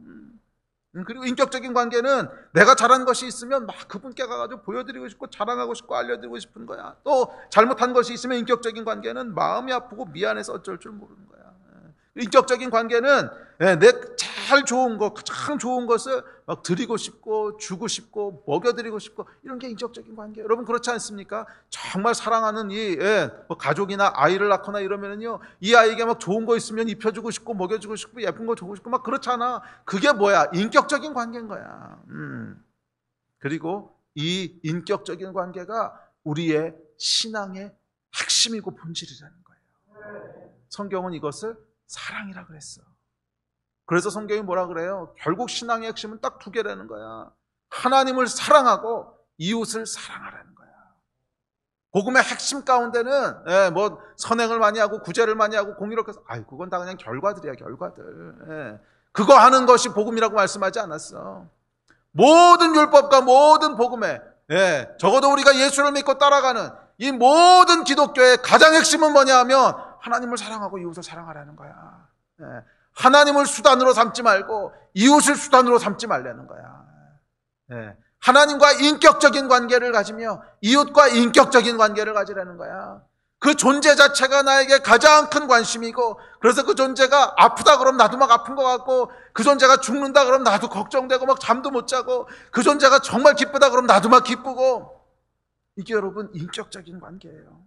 그리고 인격적인 관계는 내가 잘한 것이 있으면 막 그분께 가가지고 보여드리고 싶고 자랑하고 싶고 알려드리고 싶은 거야. 또 잘못한 것이 있으면 인격적인 관계는 마음이 아프고 미안해서 어쩔 줄 모르는 거야. 인격적인 관계는 내 제일 좋은 것, 가장 좋은 것을 막 드리고 싶고 주고 싶고 먹여드리고 싶고 이런 게 인격적인 관계. 여러분 그렇지 않습니까? 정말 사랑하는 이 가족이나 아이를 낳거나 이러면은요, 이 아이에게 막 좋은 거 있으면 입혀주고 싶고 먹여주고 싶고 예쁜 거 주고 싶고 막 그렇잖아. 그게 뭐야? 인격적인 관계인 거야. 그리고 이 인격적인 관계가 우리의 신앙의 핵심이고 본질이라는 거예요. 성경은 이것을 사랑이라 그랬어. 그래서 성경이 뭐라 그래요? 결국 신앙의 핵심은 딱 두 개라는 거야. 하나님을 사랑하고 이웃을 사랑하라는 거야. 복음의 핵심 가운데는 뭐 선행을 많이 하고 구제를 많이 하고 공의롭게 해서 그건 다 그냥 결과들이야, 결과들. 그거 하는 것이 복음이라고 말씀하지 않았어. 모든 율법과 모든 복음에 적어도 우리가 예수를 믿고 따라가는 이 모든 기독교의 가장 핵심은 뭐냐 하면 하나님을 사랑하고 이웃을 사랑하라는 거야. 하나님을 수단으로 삼지 말고 이웃을 수단으로 삼지 말라는 거야. 하나님과 인격적인 관계를 가지며 이웃과 인격적인 관계를 가지라는 거야. 그 존재 자체가 나에게 가장 큰 관심이고, 그래서 그 존재가 아프다 그러면 나도 막 아픈 것 같고, 그 존재가 죽는다 그러면 나도 걱정되고 막 잠도 못 자고, 그 존재가 정말 기쁘다 그러면 나도 막 기쁘고, 이게 여러분 인격적인 관계예요.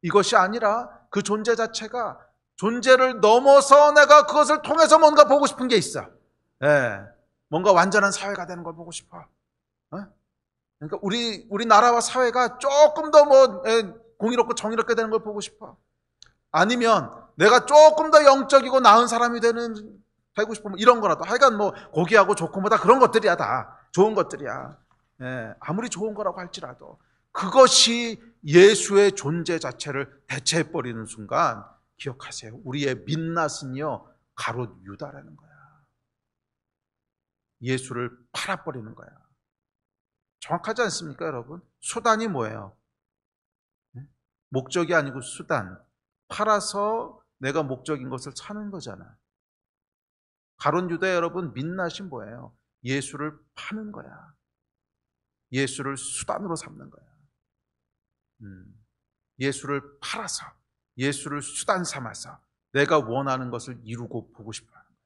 이것이 아니라 그 존재 자체가 존재를 넘어서 내가 그것을 통해서 뭔가 보고 싶은 게 있어. 뭔가 완전한 사회가 되는 걸 보고 싶어. 그러니까 우리 나라와 사회가 조금 더 공의롭고 정의롭게 되는 걸 보고 싶어. 아니면 내가 조금 더 영적이고 나은 사람이 되고 싶어. 이런 거라도. 하여간 고귀하고 좋고 다 그런 것들이야, 다. 좋은 것들이야. 아무리 좋은 거라고 할지라도. 그것이 예수의 존재 자체를 대체해버리는 순간, 기억하세요. 우리의 민낯은요, 가롯 유다라는 거야. 예수를 팔아버리는 거야. 정확하지 않습니까, 여러분? 수단이 뭐예요? 목적이 아니고 수단. 팔아서 내가 목적인 것을 찾는 거잖아. 가롯 유다 여러분, 민낯이 뭐예요? 예수를 파는 거야. 예수를 수단으로 삼는 거야. 예수를 팔아서, 예수를 수단 삼아서 내가 원하는 것을 이루고 보고 싶어 하는 거야.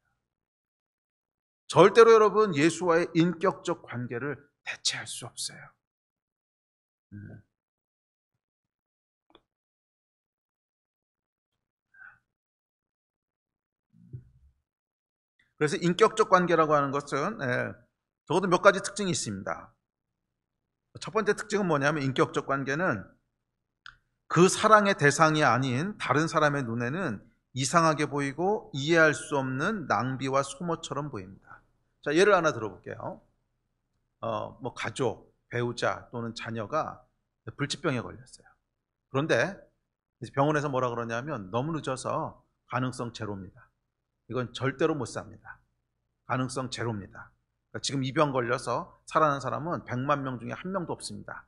절대로 여러분 예수와의 인격적 관계를 대체할 수 없어요. 그래서 인격적 관계라고 하는 것은 적어도 몇 가지 특징이 있습니다. 첫 번째 특징은 뭐냐면, 인격적 관계는 그 사랑의 대상이 아닌 다른 사람의 눈에는 이상하게 보이고 이해할 수 없는 낭비와 소모처럼 보입니다. 자, 예를 하나 들어볼게요. 가족, 배우자 또는 자녀가 불치병에 걸렸어요. 그런데 병원에서 뭐라 그러냐면, 너무 늦어서 가능성 제로입니다. 이건 절대로 못 삽니다. 가능성 제로입니다. 그러니까 지금 이 병 걸려서 살아난 사람은 100만 명 중에 한 명도 없습니다.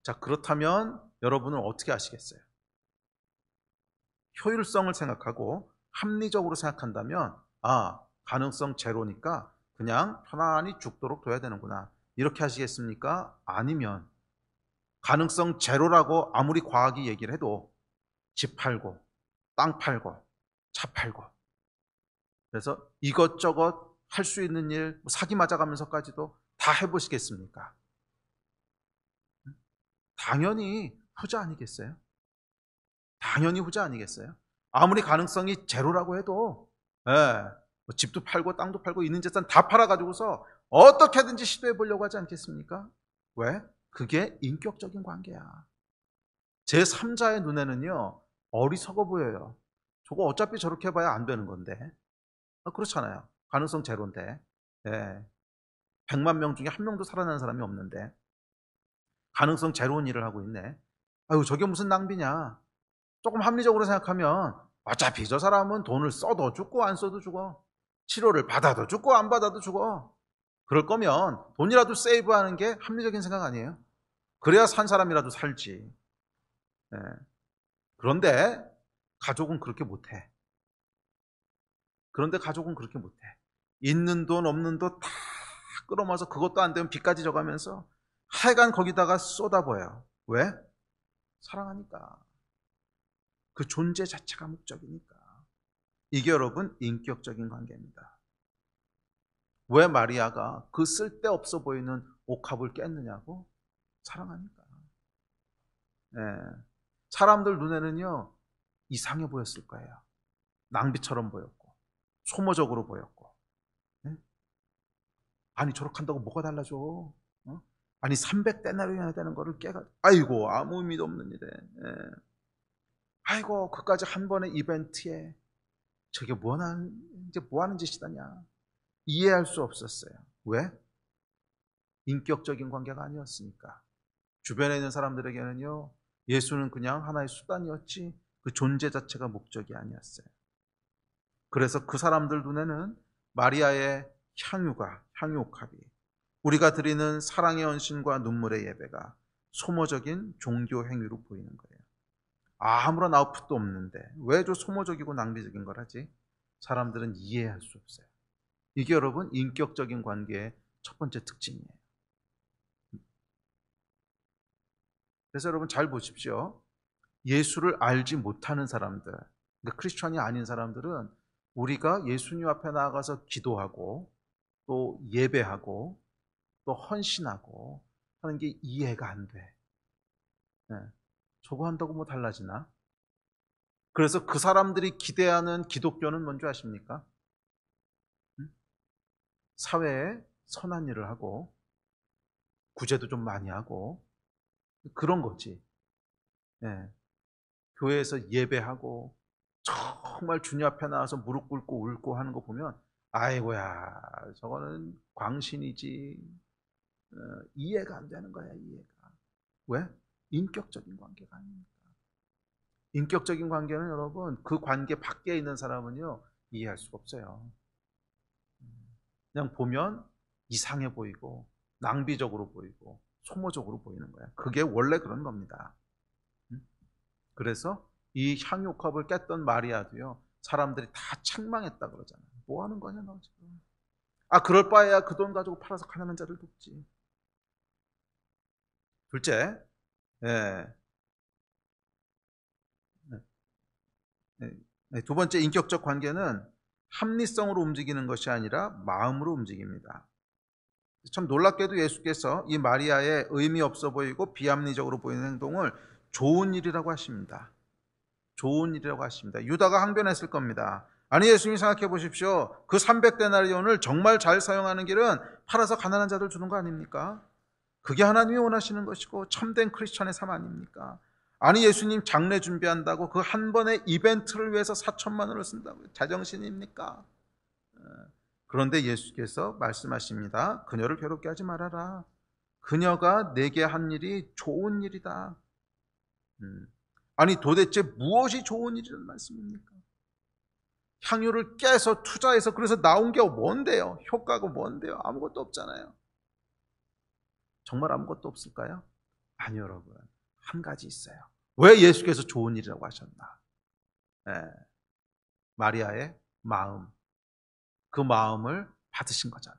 자, 그렇다면 여러분은 어떻게 하시겠어요? 효율성을 생각하고 합리적으로 생각한다면, 가능성 제로니까 그냥 편안히 죽도록 둬야 되는구나, 이렇게 하시겠습니까? 아니면 가능성 제로라고 아무리 과학이 얘기를 해도 집 팔고 땅 팔고 차 팔고. 그래서 이것저것 할 수 있는 일, 사기 맞아가면서까지도 다 해보시겠습니까? 당연히 후자 아니겠어요? 당연히 후자 아니겠어요? 아무리 가능성이 제로라고 해도, 예, 뭐 집도 팔고 땅도 팔고 있는 재산 다 팔아가지고서 어떻게든지 시도해 보려고 하지 않겠습니까? 왜? 그게 인격적인 관계야. 제 3자의 눈에는요, 어리석어 보여요. 저거 어차피 저렇게 해봐야 안 되는 건데. 그렇잖아요. 가능성 제로인데. 예. 100만 명 중에 한 명도 살아나는 사람이 없는데. 가능성 제로인 일을 하고 있네. 아유, 저게 무슨 낭비냐. 조금 합리적으로 생각하면 어차피 저 사람은 돈을 써도 죽고 안 써도 죽어. 치료를 받아도 죽고 안 받아도 죽어. 그럴 거면 돈이라도 세이브하는 게 합리적인 생각 아니에요? 그래야 산 사람이라도 살지. 예. 그런데 가족은 그렇게 못해. 그런데 가족은 그렇게 못해. 있는 돈 없는 돈 다 끌어모아서 그것도 안 되면 빚까지 져가면서 하여간 거기다가 쏟아부어요. 왜? 사랑하니까. 그 존재 자체가 목적이니까. 이게 여러분 인격적인 관계입니다. 왜 마리아가 그 쓸데없어 보이는 옥합을 깼느냐고? 사랑하니까. 네. 사람들 눈에는요 이상해 보였을 거예요. 낭비처럼 보였고 소모적으로 보였고. 네? 아니 저렇게 한다고 뭐가 달라져? 어? 아니 300데나리온이나 되는 거를 깨가 아이고 아무 의미도 없는 일에. 네. 아이고 그까지 한 번의 이벤트에 저게 이제 뭐 하는 짓이다냐. 이해할 수 없었어요. 왜? 인격적인 관계가 아니었으니까. 주변에 있는 사람들에게는요 예수는 그냥 하나의 수단이었지 그 존재 자체가 목적이 아니었어요. 그래서 그 사람들 눈에는 마리아의 향유옥합이 우리가 드리는 사랑의 헌신과 눈물의 예배가 소모적인 종교 행위로 보이는 거예요. 아무런 아웃풋도 없는데 왜 저 소모적이고 낭비적인 걸 하지? 사람들은 이해할 수 없어요. 이게 여러분 인격적인 관계의 첫 번째 특징이에요. 그래서 여러분 잘 보십시오. 예수를 알지 못하는 사람들, 그러니까 크리스천이 아닌 사람들은 우리가 예수님 앞에 나아가서 기도하고 또 예배하고 또 헌신하고 하는 게 이해가 안 돼. 네. 저거 한다고 뭐 달라지나? 그래서 그 사람들이 기대하는 기독교는 뭔지 아십니까? 사회에 선한 일을 하고 구제도 좀 많이 하고 그런 거지. 네. 교회에서 예배하고 정말 주님 앞에 나와서 무릎 꿇고 울고 하는 거 보면 아이고야 저거는 광신이지. 이해가 안 되는 거야. 이해가. 왜? 인격적인 관계가 아닙니까? 인격적인 관계는 여러분 그 관계 밖에 있는 사람은요 이해할 수가 없어요. 그냥 보면 이상해 보이고 낭비적으로 보이고 소모적으로 보이는 거야. 그게 원래 그런 겁니다. 그래서 이 향유옥합을 깼던 마리아도요 사람들이 다 책망했다 그러잖아요. 뭐 하는 거냐 너 지금. 그럴 바에야 그 돈 가지고 팔아서 가난한 자를 돕지. 둘째, 예. 두 번째 인격적 관계는 합리성으로 움직이는 것이 아니라 마음으로 움직입니다. 참 놀랍게도 예수께서 이 마리아의 의미 없어 보이고 비합리적으로 보이는 행동을 좋은 일이라고 하십니다. 좋은 일이라고 하십니다. 유다가 항변했을 겁니다. 아니 예수님 생각해 보십시오. 그 300데나리온을 정말 잘 사용하는 길은 팔아서 가난한 자들 주는 거 아닙니까? 그게 하나님이 원하시는 것이고 참된 크리스천의 삶 아닙니까? 아니 예수님 장례 준비한다고 그 한 번의 이벤트를 위해서 4천만 원을 쓴다고요. 제정신입니까? 그런데 예수께서 말씀하십니다. 그녀를 괴롭게 하지 말아라. 그녀가 내게 한 일이 좋은 일이다. 아니 도대체 무엇이 좋은 일이라는 말씀입니까? 향유를 깨서 투자해서 그래서 나온 게 뭔데요? 효과가 뭔데요? 아무것도 없잖아요. 정말 아무것도 없을까요? 아니요 여러분. 한 가지 있어요. 왜 예수께서 좋은 일이라고 하셨나? 마리아의 마음. 그 마음을 받으신 거잖아.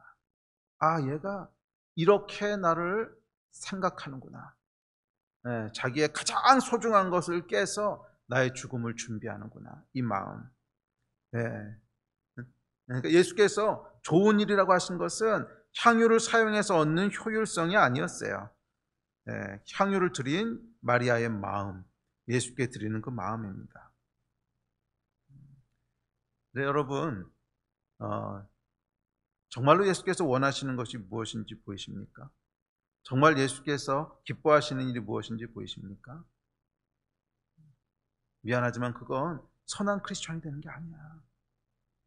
얘가 이렇게 나를 생각하는구나. 자기의 가장 소중한 것을 깨서 나의 죽음을 준비하는구나. 이 마음. 예. 그러니까 예수께서 좋은 일이라고 하신 것은 향유를 사용해서 얻는 효율성이 아니었어요. 예, 향유를 드린 마리아의 마음, 예수께 드리는 그 마음입니다. 네, 여러분, 정말로 예수께서 원하시는 것이 무엇인지 보이십니까? 정말 예수께서 기뻐하시는 일이 무엇인지 보이십니까? 미안하지만 그건 선한 크리스천이 되는 게 아니야.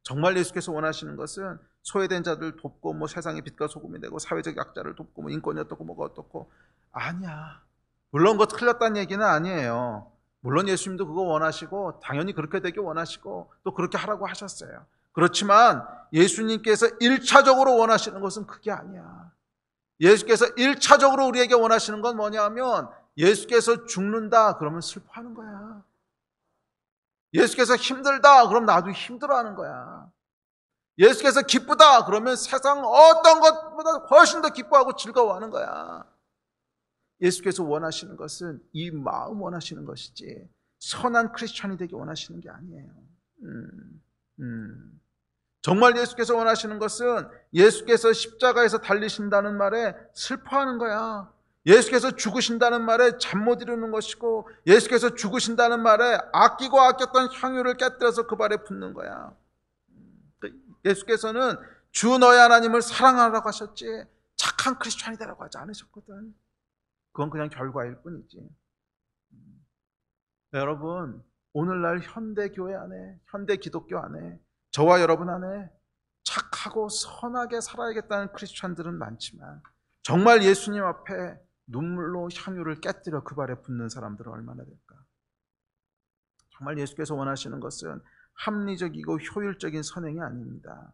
정말 예수께서 원하시는 것은 소외된 자들 돕고 뭐 세상의 빛과 소금이 되고 사회적 약자를 돕고 뭐 인권이 어떻고 뭐가 어떻고 아니야. 물론 그거 틀렸다는 얘기는 아니에요. 물론 예수님도 그거 원하시고 당연히 그렇게 되길 원하시고 또 그렇게 하라고 하셨어요. 그렇지만 예수님께서 1차적으로 원하시는 것은 그게 아니야. 예수께서 1차적으로 우리에게 원하시는 건 뭐냐 하면 예수께서 죽는다 그러면 슬퍼하는 거야. 예수께서 힘들다 그럼 나도 힘들어하는 거야. 예수께서 기쁘다 그러면 세상 어떤 것보다 훨씬 더 기뻐하고 즐거워하는 거야. 예수께서 원하시는 것은 이 마음 원하시는 것이지 선한 크리스천이 되기 원하시는 게 아니에요. 정말 예수께서 원하시는 것은 예수께서 십자가에서 달리신다는 말에 슬퍼하는 거야. 예수께서 죽으신다는 말에 잠 못 이루는 것이고 예수께서 죽으신다는 말에 아끼고 아꼈던 향유를 깨뜨려서 그 발에 붓는 거야. 예수께서는 주 너의 하나님을 사랑하라고 하셨지 착한 크리스천이 되라고 하지 않으셨거든. 그건 그냥 결과일 뿐이지. 여러분, 오늘날 현대교회 안에, 현대 기독교 안에, 저와 여러분 안에 착하고 선하게 살아야겠다는 크리스천들은 많지만 정말 예수님 앞에 눈물로 향유를 깨뜨려 그 발에 붓는 사람들은 얼마나 될까? 정말 예수께서 원하시는 것은 합리적이고 효율적인 선행이 아닙니다.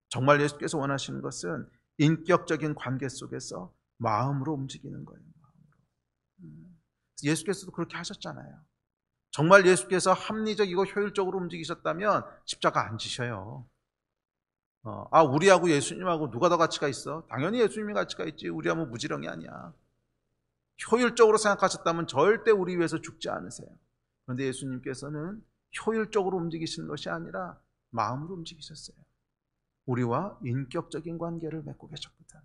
정말 예수께서 원하시는 것은 인격적인 관계 속에서 마음으로 움직이는 거예요. 예수께서도 그렇게 하셨잖아요. 정말 예수께서 합리적이고 효율적으로 움직이셨다면 십자가 안 지셔요. 우리하고 예수님하고 누가 더 가치가 있어? 당연히 예수님이 가치가 있지. 우리하고 무지렁이 아니야. 효율적으로 생각하셨다면 절대 우리 위해서 죽지 않으세요. 그런데 예수님께서는 효율적으로 움직이시는 것이 아니라 마음으로 움직이셨어요. 우리와 인격적인 관계를 맺고 계셨거든.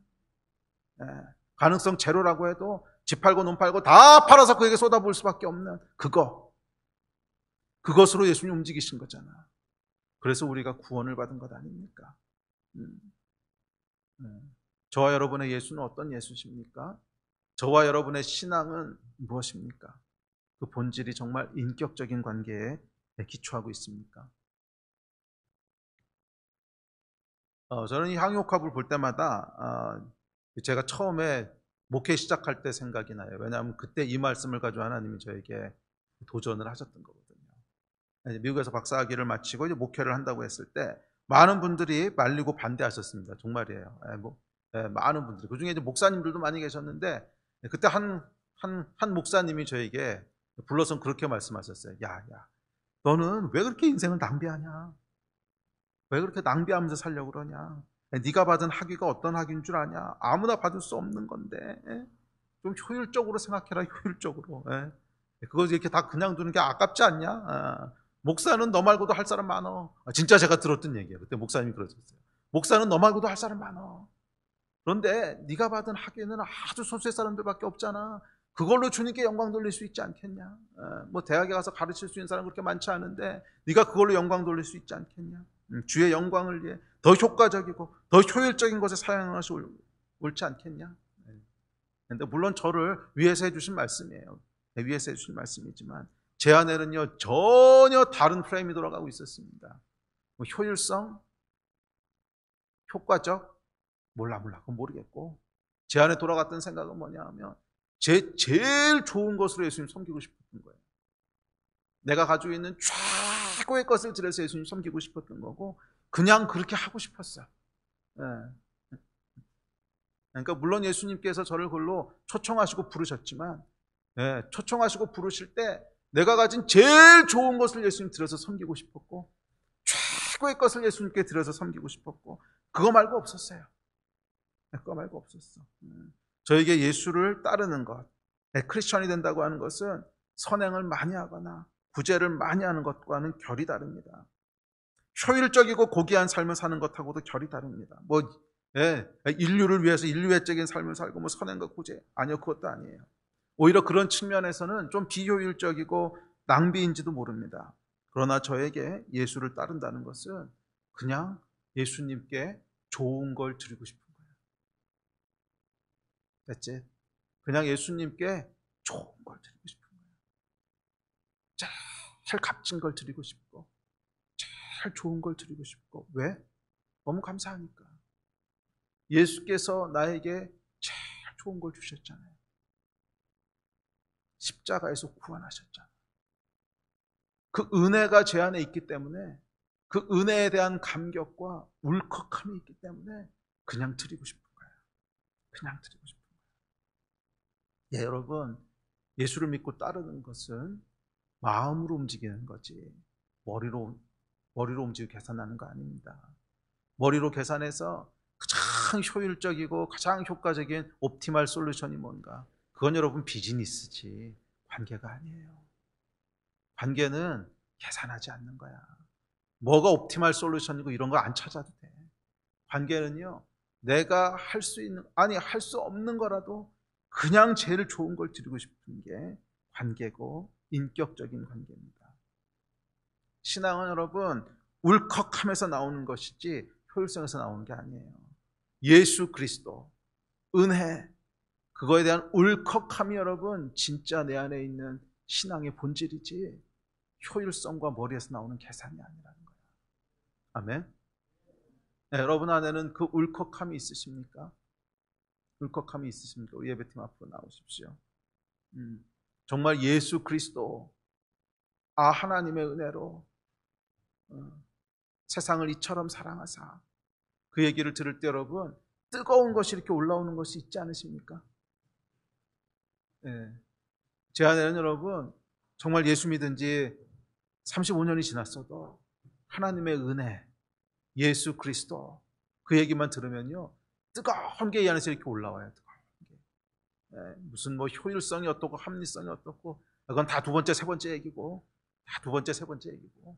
가능성 제로라고 해도 집 팔고 논 팔고 다 팔아서 그에게 쏟아부을 수밖에 없는 그것으로 예수님이 움직이신 거잖아. 그래서 우리가 구원을 받은 것 아닙니까? 저와 여러분의 예수는 어떤 예수십니까? 저와 여러분의 신앙은 무엇입니까? 그 본질이 정말 인격적인 관계에 기초하고 있습니까? 저는 이 향유옥합을 볼 때마다 제가 처음에 목회 시작할 때 생각이 나요. 왜냐하면 그때 이 말씀을 가지고 하나님이 저에게 도전을 하셨던 거거든요. 미국에서 박사학위를 마치고 이제 목회를 한다고 했을 때 많은 분들이 말리고 반대하셨습니다. 정말이에요. 많은 분들이. 그중에 이제 목사님들도 많이 계셨는데 그때 한 목사님이 저에게 불러서 그렇게 말씀하셨어요. 야, 너는 왜 그렇게 인생을 낭비하냐? 왜 그렇게 낭비하면서 살려고 그러냐? 네가 받은 학위가 어떤 학위인 줄 아냐? 아무나 받을 수 없는 건데 좀 효율적으로 생각해라. 효율적으로. 그거 이렇게 다 그냥 두는 게 아깝지 않냐? 목사는 너 말고도 할 사람 많어. 진짜 제가 들었던 얘기예요. 그때 목사님이 그러셨어요. 목사는 너 말고도 할 사람 많어. 그런데 네가 받은 학위는 아주 소수의 사람들밖에 없잖아. 그걸로 주님께 영광 돌릴 수 있지 않겠냐? 뭐 대학에 가서 가르칠 수 있는 사람 그렇게 많지 않은데 네가 그걸로 영광 돌릴 수 있지 않겠냐? 주의 영광을 위해 더 효과적이고 더 효율적인 것에 사용할 것이 옳지 않겠냐? 그런데 물론 저를 위해서 해주신 말씀이에요. 위해서 해주신 말씀이지만 제 안에는요 전혀 다른 프레임이 돌아가고 있었습니다. 뭐 효율성, 효과적, 몰라 그건 모르겠고 제 안에 돌아갔던 생각은 뭐냐 하면 제일 좋은 것으로 예수님 섬기고 싶었던 거예요. 내가 가지고 있는 최고의 것을 들여서 예수님 섬기고 싶었던 거고 그냥 그렇게 하고 싶었어요. 그러니까 물론 예수님께서 저를 그걸로 초청하시고 부르셨지만 초청하시고 부르실 때 내가 가진 제일 좋은 것을 예수님 들여서 섬기고 싶었고 최고의 것을 예수님께 들여서 섬기고 싶었고 그거 말고 없었어요. 그거 말고 없었어. 저에게 예수를 따르는 것, 크리스천이 된다고 하는 것은 선행을 많이 하거나 구제를 많이 하는 것과는 결이 다릅니다. 효율적이고 고귀한 삶을 사는 것하고도 결이 다릅니다. 인류를 위해서 인류애적인 삶을 살고 선행과 구제, 아니요, 그것도 아니에요. 오히려 그런 측면에서는 좀 비효율적이고 낭비인지도 모릅니다. 그러나 저에게 예수를 따른다는 것은 그냥 예수님께 좋은 걸 드리고 싶은 거예요. 됐지? 그냥 예수님께 좋은 걸 드리고 싶은 거예요. 잘 값진 걸 드리고 싶고, 잘 좋은 걸 드리고 싶고. 왜? 너무 감사하니까. 예수께서 나에게 제일 좋은 걸 주셨잖아요. 십자가에서 구원하셨잖아요. 그 은혜가 제 안에 있기 때문에, 그 은혜에 대한 감격과 울컥함이 있기 때문에 그냥 드리고 싶은 거예요. 그냥 드리고 싶은 거예요. 예, 여러분, 예수를 믿고 따르는 것은 마음으로 움직이는 거지 머리로 움직이고 계산하는 거 아닙니다. 머리로 계산해서 가장 효율적이고 가장 효과적인 옵티멀 솔루션이 뭔가, 그건 여러분 비즈니스지 관계가 아니에요. 관계는 계산하지 않는 거야. 뭐가 옵티멀 솔루션이고 이런 거 안 찾아도 돼. 관계는요, 내가 할 수 있는, 아니 할 수 없는 거라도 그냥 제일 좋은 걸 드리고 싶은 게 관계고 인격적인 관계입니다. 신앙은 여러분 울컥하면서 나오는 것이지 효율성에서 나오는 게 아니에요. 예수 그리스도, 은혜, 그거에 대한 울컥함이 여러분 진짜 내 안에 있는 신앙의 본질이지 효율성과 머리에서 나오는 계산이 아니라는 거예요. 아멘. 네, 여러분 안에는 그 울컥함이 있으십니까? 울컥함이 있으십니까? 우리 예배팀 앞으로 나오십시오. 정말 예수 그리스도, 하나님의 은혜로 세상을 이처럼 사랑하사, 그 얘기를 들을 때 여러분 뜨거운 것이 이렇게 올라오는 것이 있지 않으십니까? 네. 제 안에는 여러분 정말 예수 믿은 지 35년이 지났어도 하나님의 은혜, 예수 그리스도, 그 얘기만 들으면요 뜨거운 게 이 안에서 이렇게 올라와요. 뜨거운 게. 네. 무슨 효율성이 어떻고 합리성이 어떻고, 그건 다 두 번째 세 번째 얘기고, 다 두 번째 세 번째 얘기고,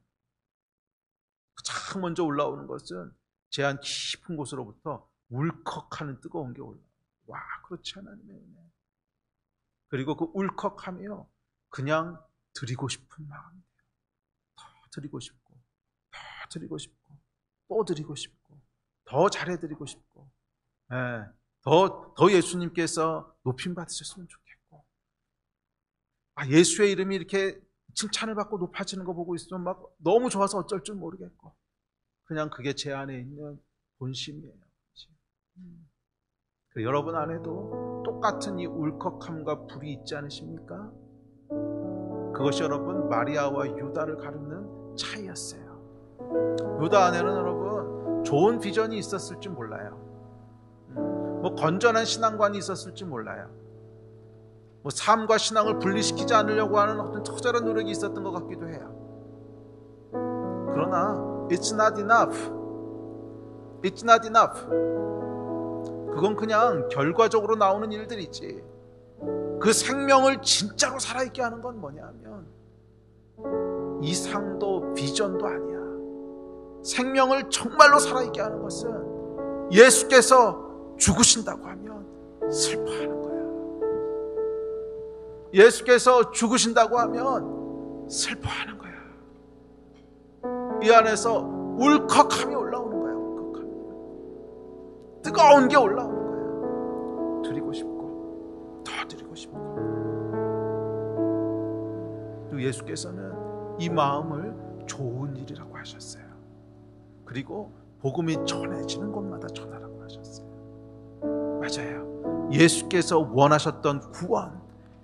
가장 먼저 올라오는 것은 제 안 깊은 곳으로부터 울컥하는 뜨거운 게 올라와요. 와, 그렇지 하나님의 은혜. 그리고 그 울컥하며 그냥 드리고 싶은 마음이에요. 더 드리고 싶고, 더 드리고 싶고, 또 드리고 싶고, 더 잘해드리고 싶고, 더 예수님께서 높임 받으셨으면 좋겠고, 예수의 이름이 이렇게 칭찬을 받고 높아지는 거 보고 있으면 막 너무 좋아서 어쩔 줄 모르겠고, 그냥 그게 제 안에 있는 본심이에요. 여러분 안에도 똑같은 이 울컥함과 불이 있지 않으십니까? 그것이 여러분 마리아와 유다를 가르는 차이였어요. 유다 안에는 여러분 좋은 비전이 있었을지 몰라요. 건전한 신앙관이 있었을지 몰라요. 삶과 신앙을 분리시키지 않으려고 하는 어떤 처절한 노력이 있었던 것 같기도 해요. 그러나 It's not enough. It's not enough. 그건 그냥 결과적으로 나오는 일들이지, 그 생명을 진짜로 살아있게 하는 건 뭐냐면 이상도 비전도 아니야. 생명을 정말로 살아있게 하는 것은 예수께서 죽으신다고 하면 슬퍼하는 거야. 예수께서 죽으신다고 하면 슬퍼하는 거야. 이 안에서 울컥함이 올라오는 거야. 울컥함이. 뜨거운 게 올라오는 거야. 드리고 싶고, 더 드리고 싶고. 또 예수께서는 이 마음을 좋은 일이라고 하셨어요. 그리고 복음이 전해지는 곳마다 전하라고 하셨어요. 맞아요. 예수께서 원하셨던 구원,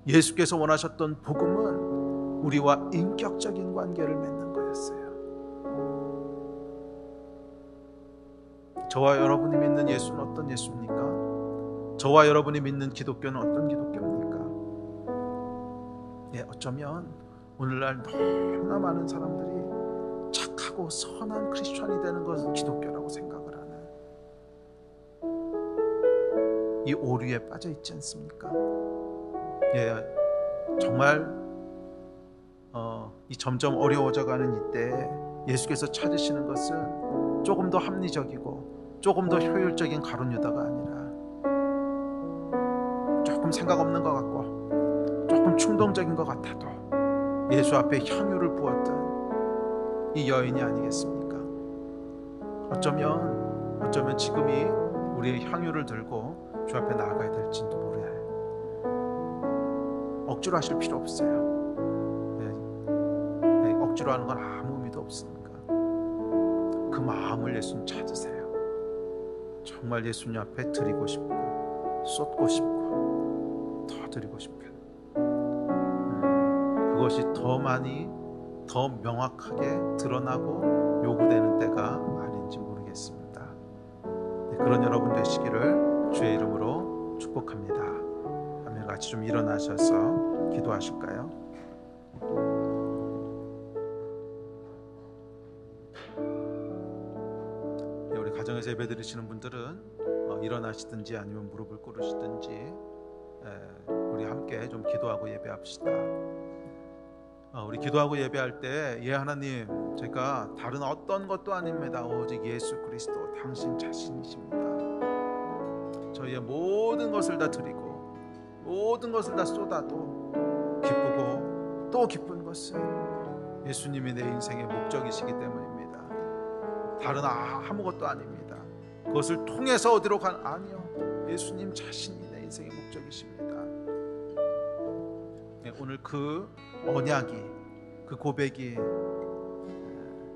예수께서 원하셨던 복음은 우리와 인격적인 관계를 맺는 거였어요. 저와 여러분이 믿는 예수는 어떤 예수입니까? 저와 여러분이 믿는 기독교는 어떤 기독교입니까? 어쩌면 오늘날 너무나 많은 사람들이 착하고 선한 크리스천이 되는 것을 기독교라고 생각을 하는 이 오류에 빠져 있지 않습니까? 정말 이 점점 어려워져가는 이때 예수께서 찾으시는 것은 조금 더 합리적이고 조금 더 효율적인 가룟 유다가 아니라 조금 생각 없는 것 같고 조금 충동적인 것 같아도 예수 앞에 향유를 부었던 이 여인이 아니겠습니까? 어쩌면 지금이 우리의 향유를 들고 주 앞에 나아가야 될지도 모르요. 억지로 하실 필요 없어요. 억지로 하는 건 아무 의미도 없으니까 그 마음을 예수님 찾으세요. 정말 예수님 앞에 드리고 싶고 쏟고 싶고 더 드리고 싶은 그것이 더 많이 더 명확하게 드러나고 요구되는 때가 아닌지 모르겠습니다. 그런 여러분 되시기를 주의 이름으로 축복합니다. 아멘. 같이 좀 일어나셔서 기도하실까요? 우리 가정에서 예배 드리시는 분들은 일어나시든지 아니면 무릎을 꿇으시든지 우리 함께 좀 기도하고 예배합시다. 우리 기도하고 예배할 때 하나님, 제가 다른 어떤 것도 아닙니다. 오직 예수 그리스도 당신 자신이십니다. 저희의 모든 것을 다 드리고 모든 것을 다 쏟아도 기쁘고 또 기쁜 것은 예수님이 내 인생의 목적이시기 때문입니다. 다른 아무것도 아닙니다. 그것을 통해서 어디로 아니요, 예수님 자신이 내 인생의 목적이십니다. 오늘 그 언약이, 그 고백이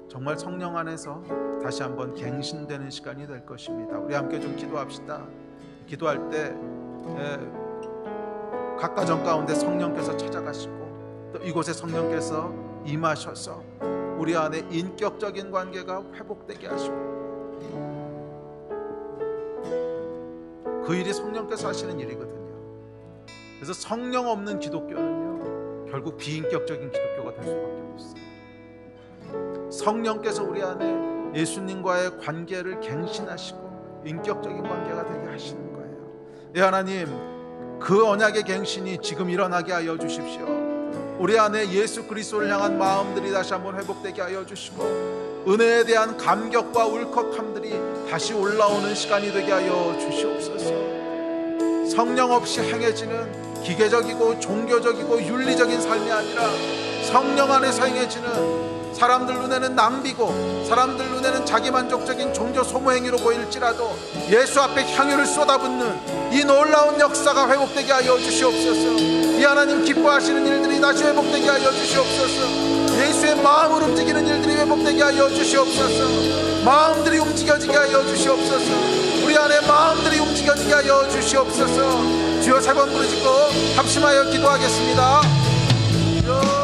정말 성령 안에서 다시 한번 갱신되는 시간이 될 것입니다. 우리 함께 좀 기도합시다. 기도할 때 각 가정 가운데 성령께서 찾아가시고 또 이곳에 성령께서 임하셔서 우리 안에 인격적인 관계가 회복되게 하시고, 그 일이 성령께서 하시는 일이거든요. 그래서 성령 없는 기독교는요, 결국 비인격적인 기독교가 될 수밖에 없어요. 성령께서 우리 안에 예수님과의 관계를 갱신하시고 인격적인 관계가 되게 하시는 거예요. 하나님, 그 언약의 갱신이 지금 일어나게 하여 주십시오. 우리 안에 예수 그리스도를 향한 마음들이 다시 한번 회복되게 하여 주시고, 은혜에 대한 감격과 울컥함들이 다시 올라오는 시간이 되게 하여 주시옵소서. 성령 없이 행해지는 기계적이고 종교적이고 윤리적인 삶이 아니라 성령 안에서 행해지는, 사람들 눈에는 낭비고 사람들 눈에는 자기만족적인 종교 소모 행위로 보일지라도 예수 앞에 향유를 쏟아붓는 이 놀라운 역사가 회복되게 하여 주시옵소서. 이 하나님 기뻐하시는 일들이 다시 회복되게 하여 주시옵소서. 예수의 마음을 움직이는 일들이 회복되게 하여 주시옵소서. 마음들이 움직여지게 하여 주시옵소서. 우리 안에 마음들이 움직여지게 하여 주시옵소서. 주여, 세 번 부르짖고 합심하여 기도하겠습니다. 주여.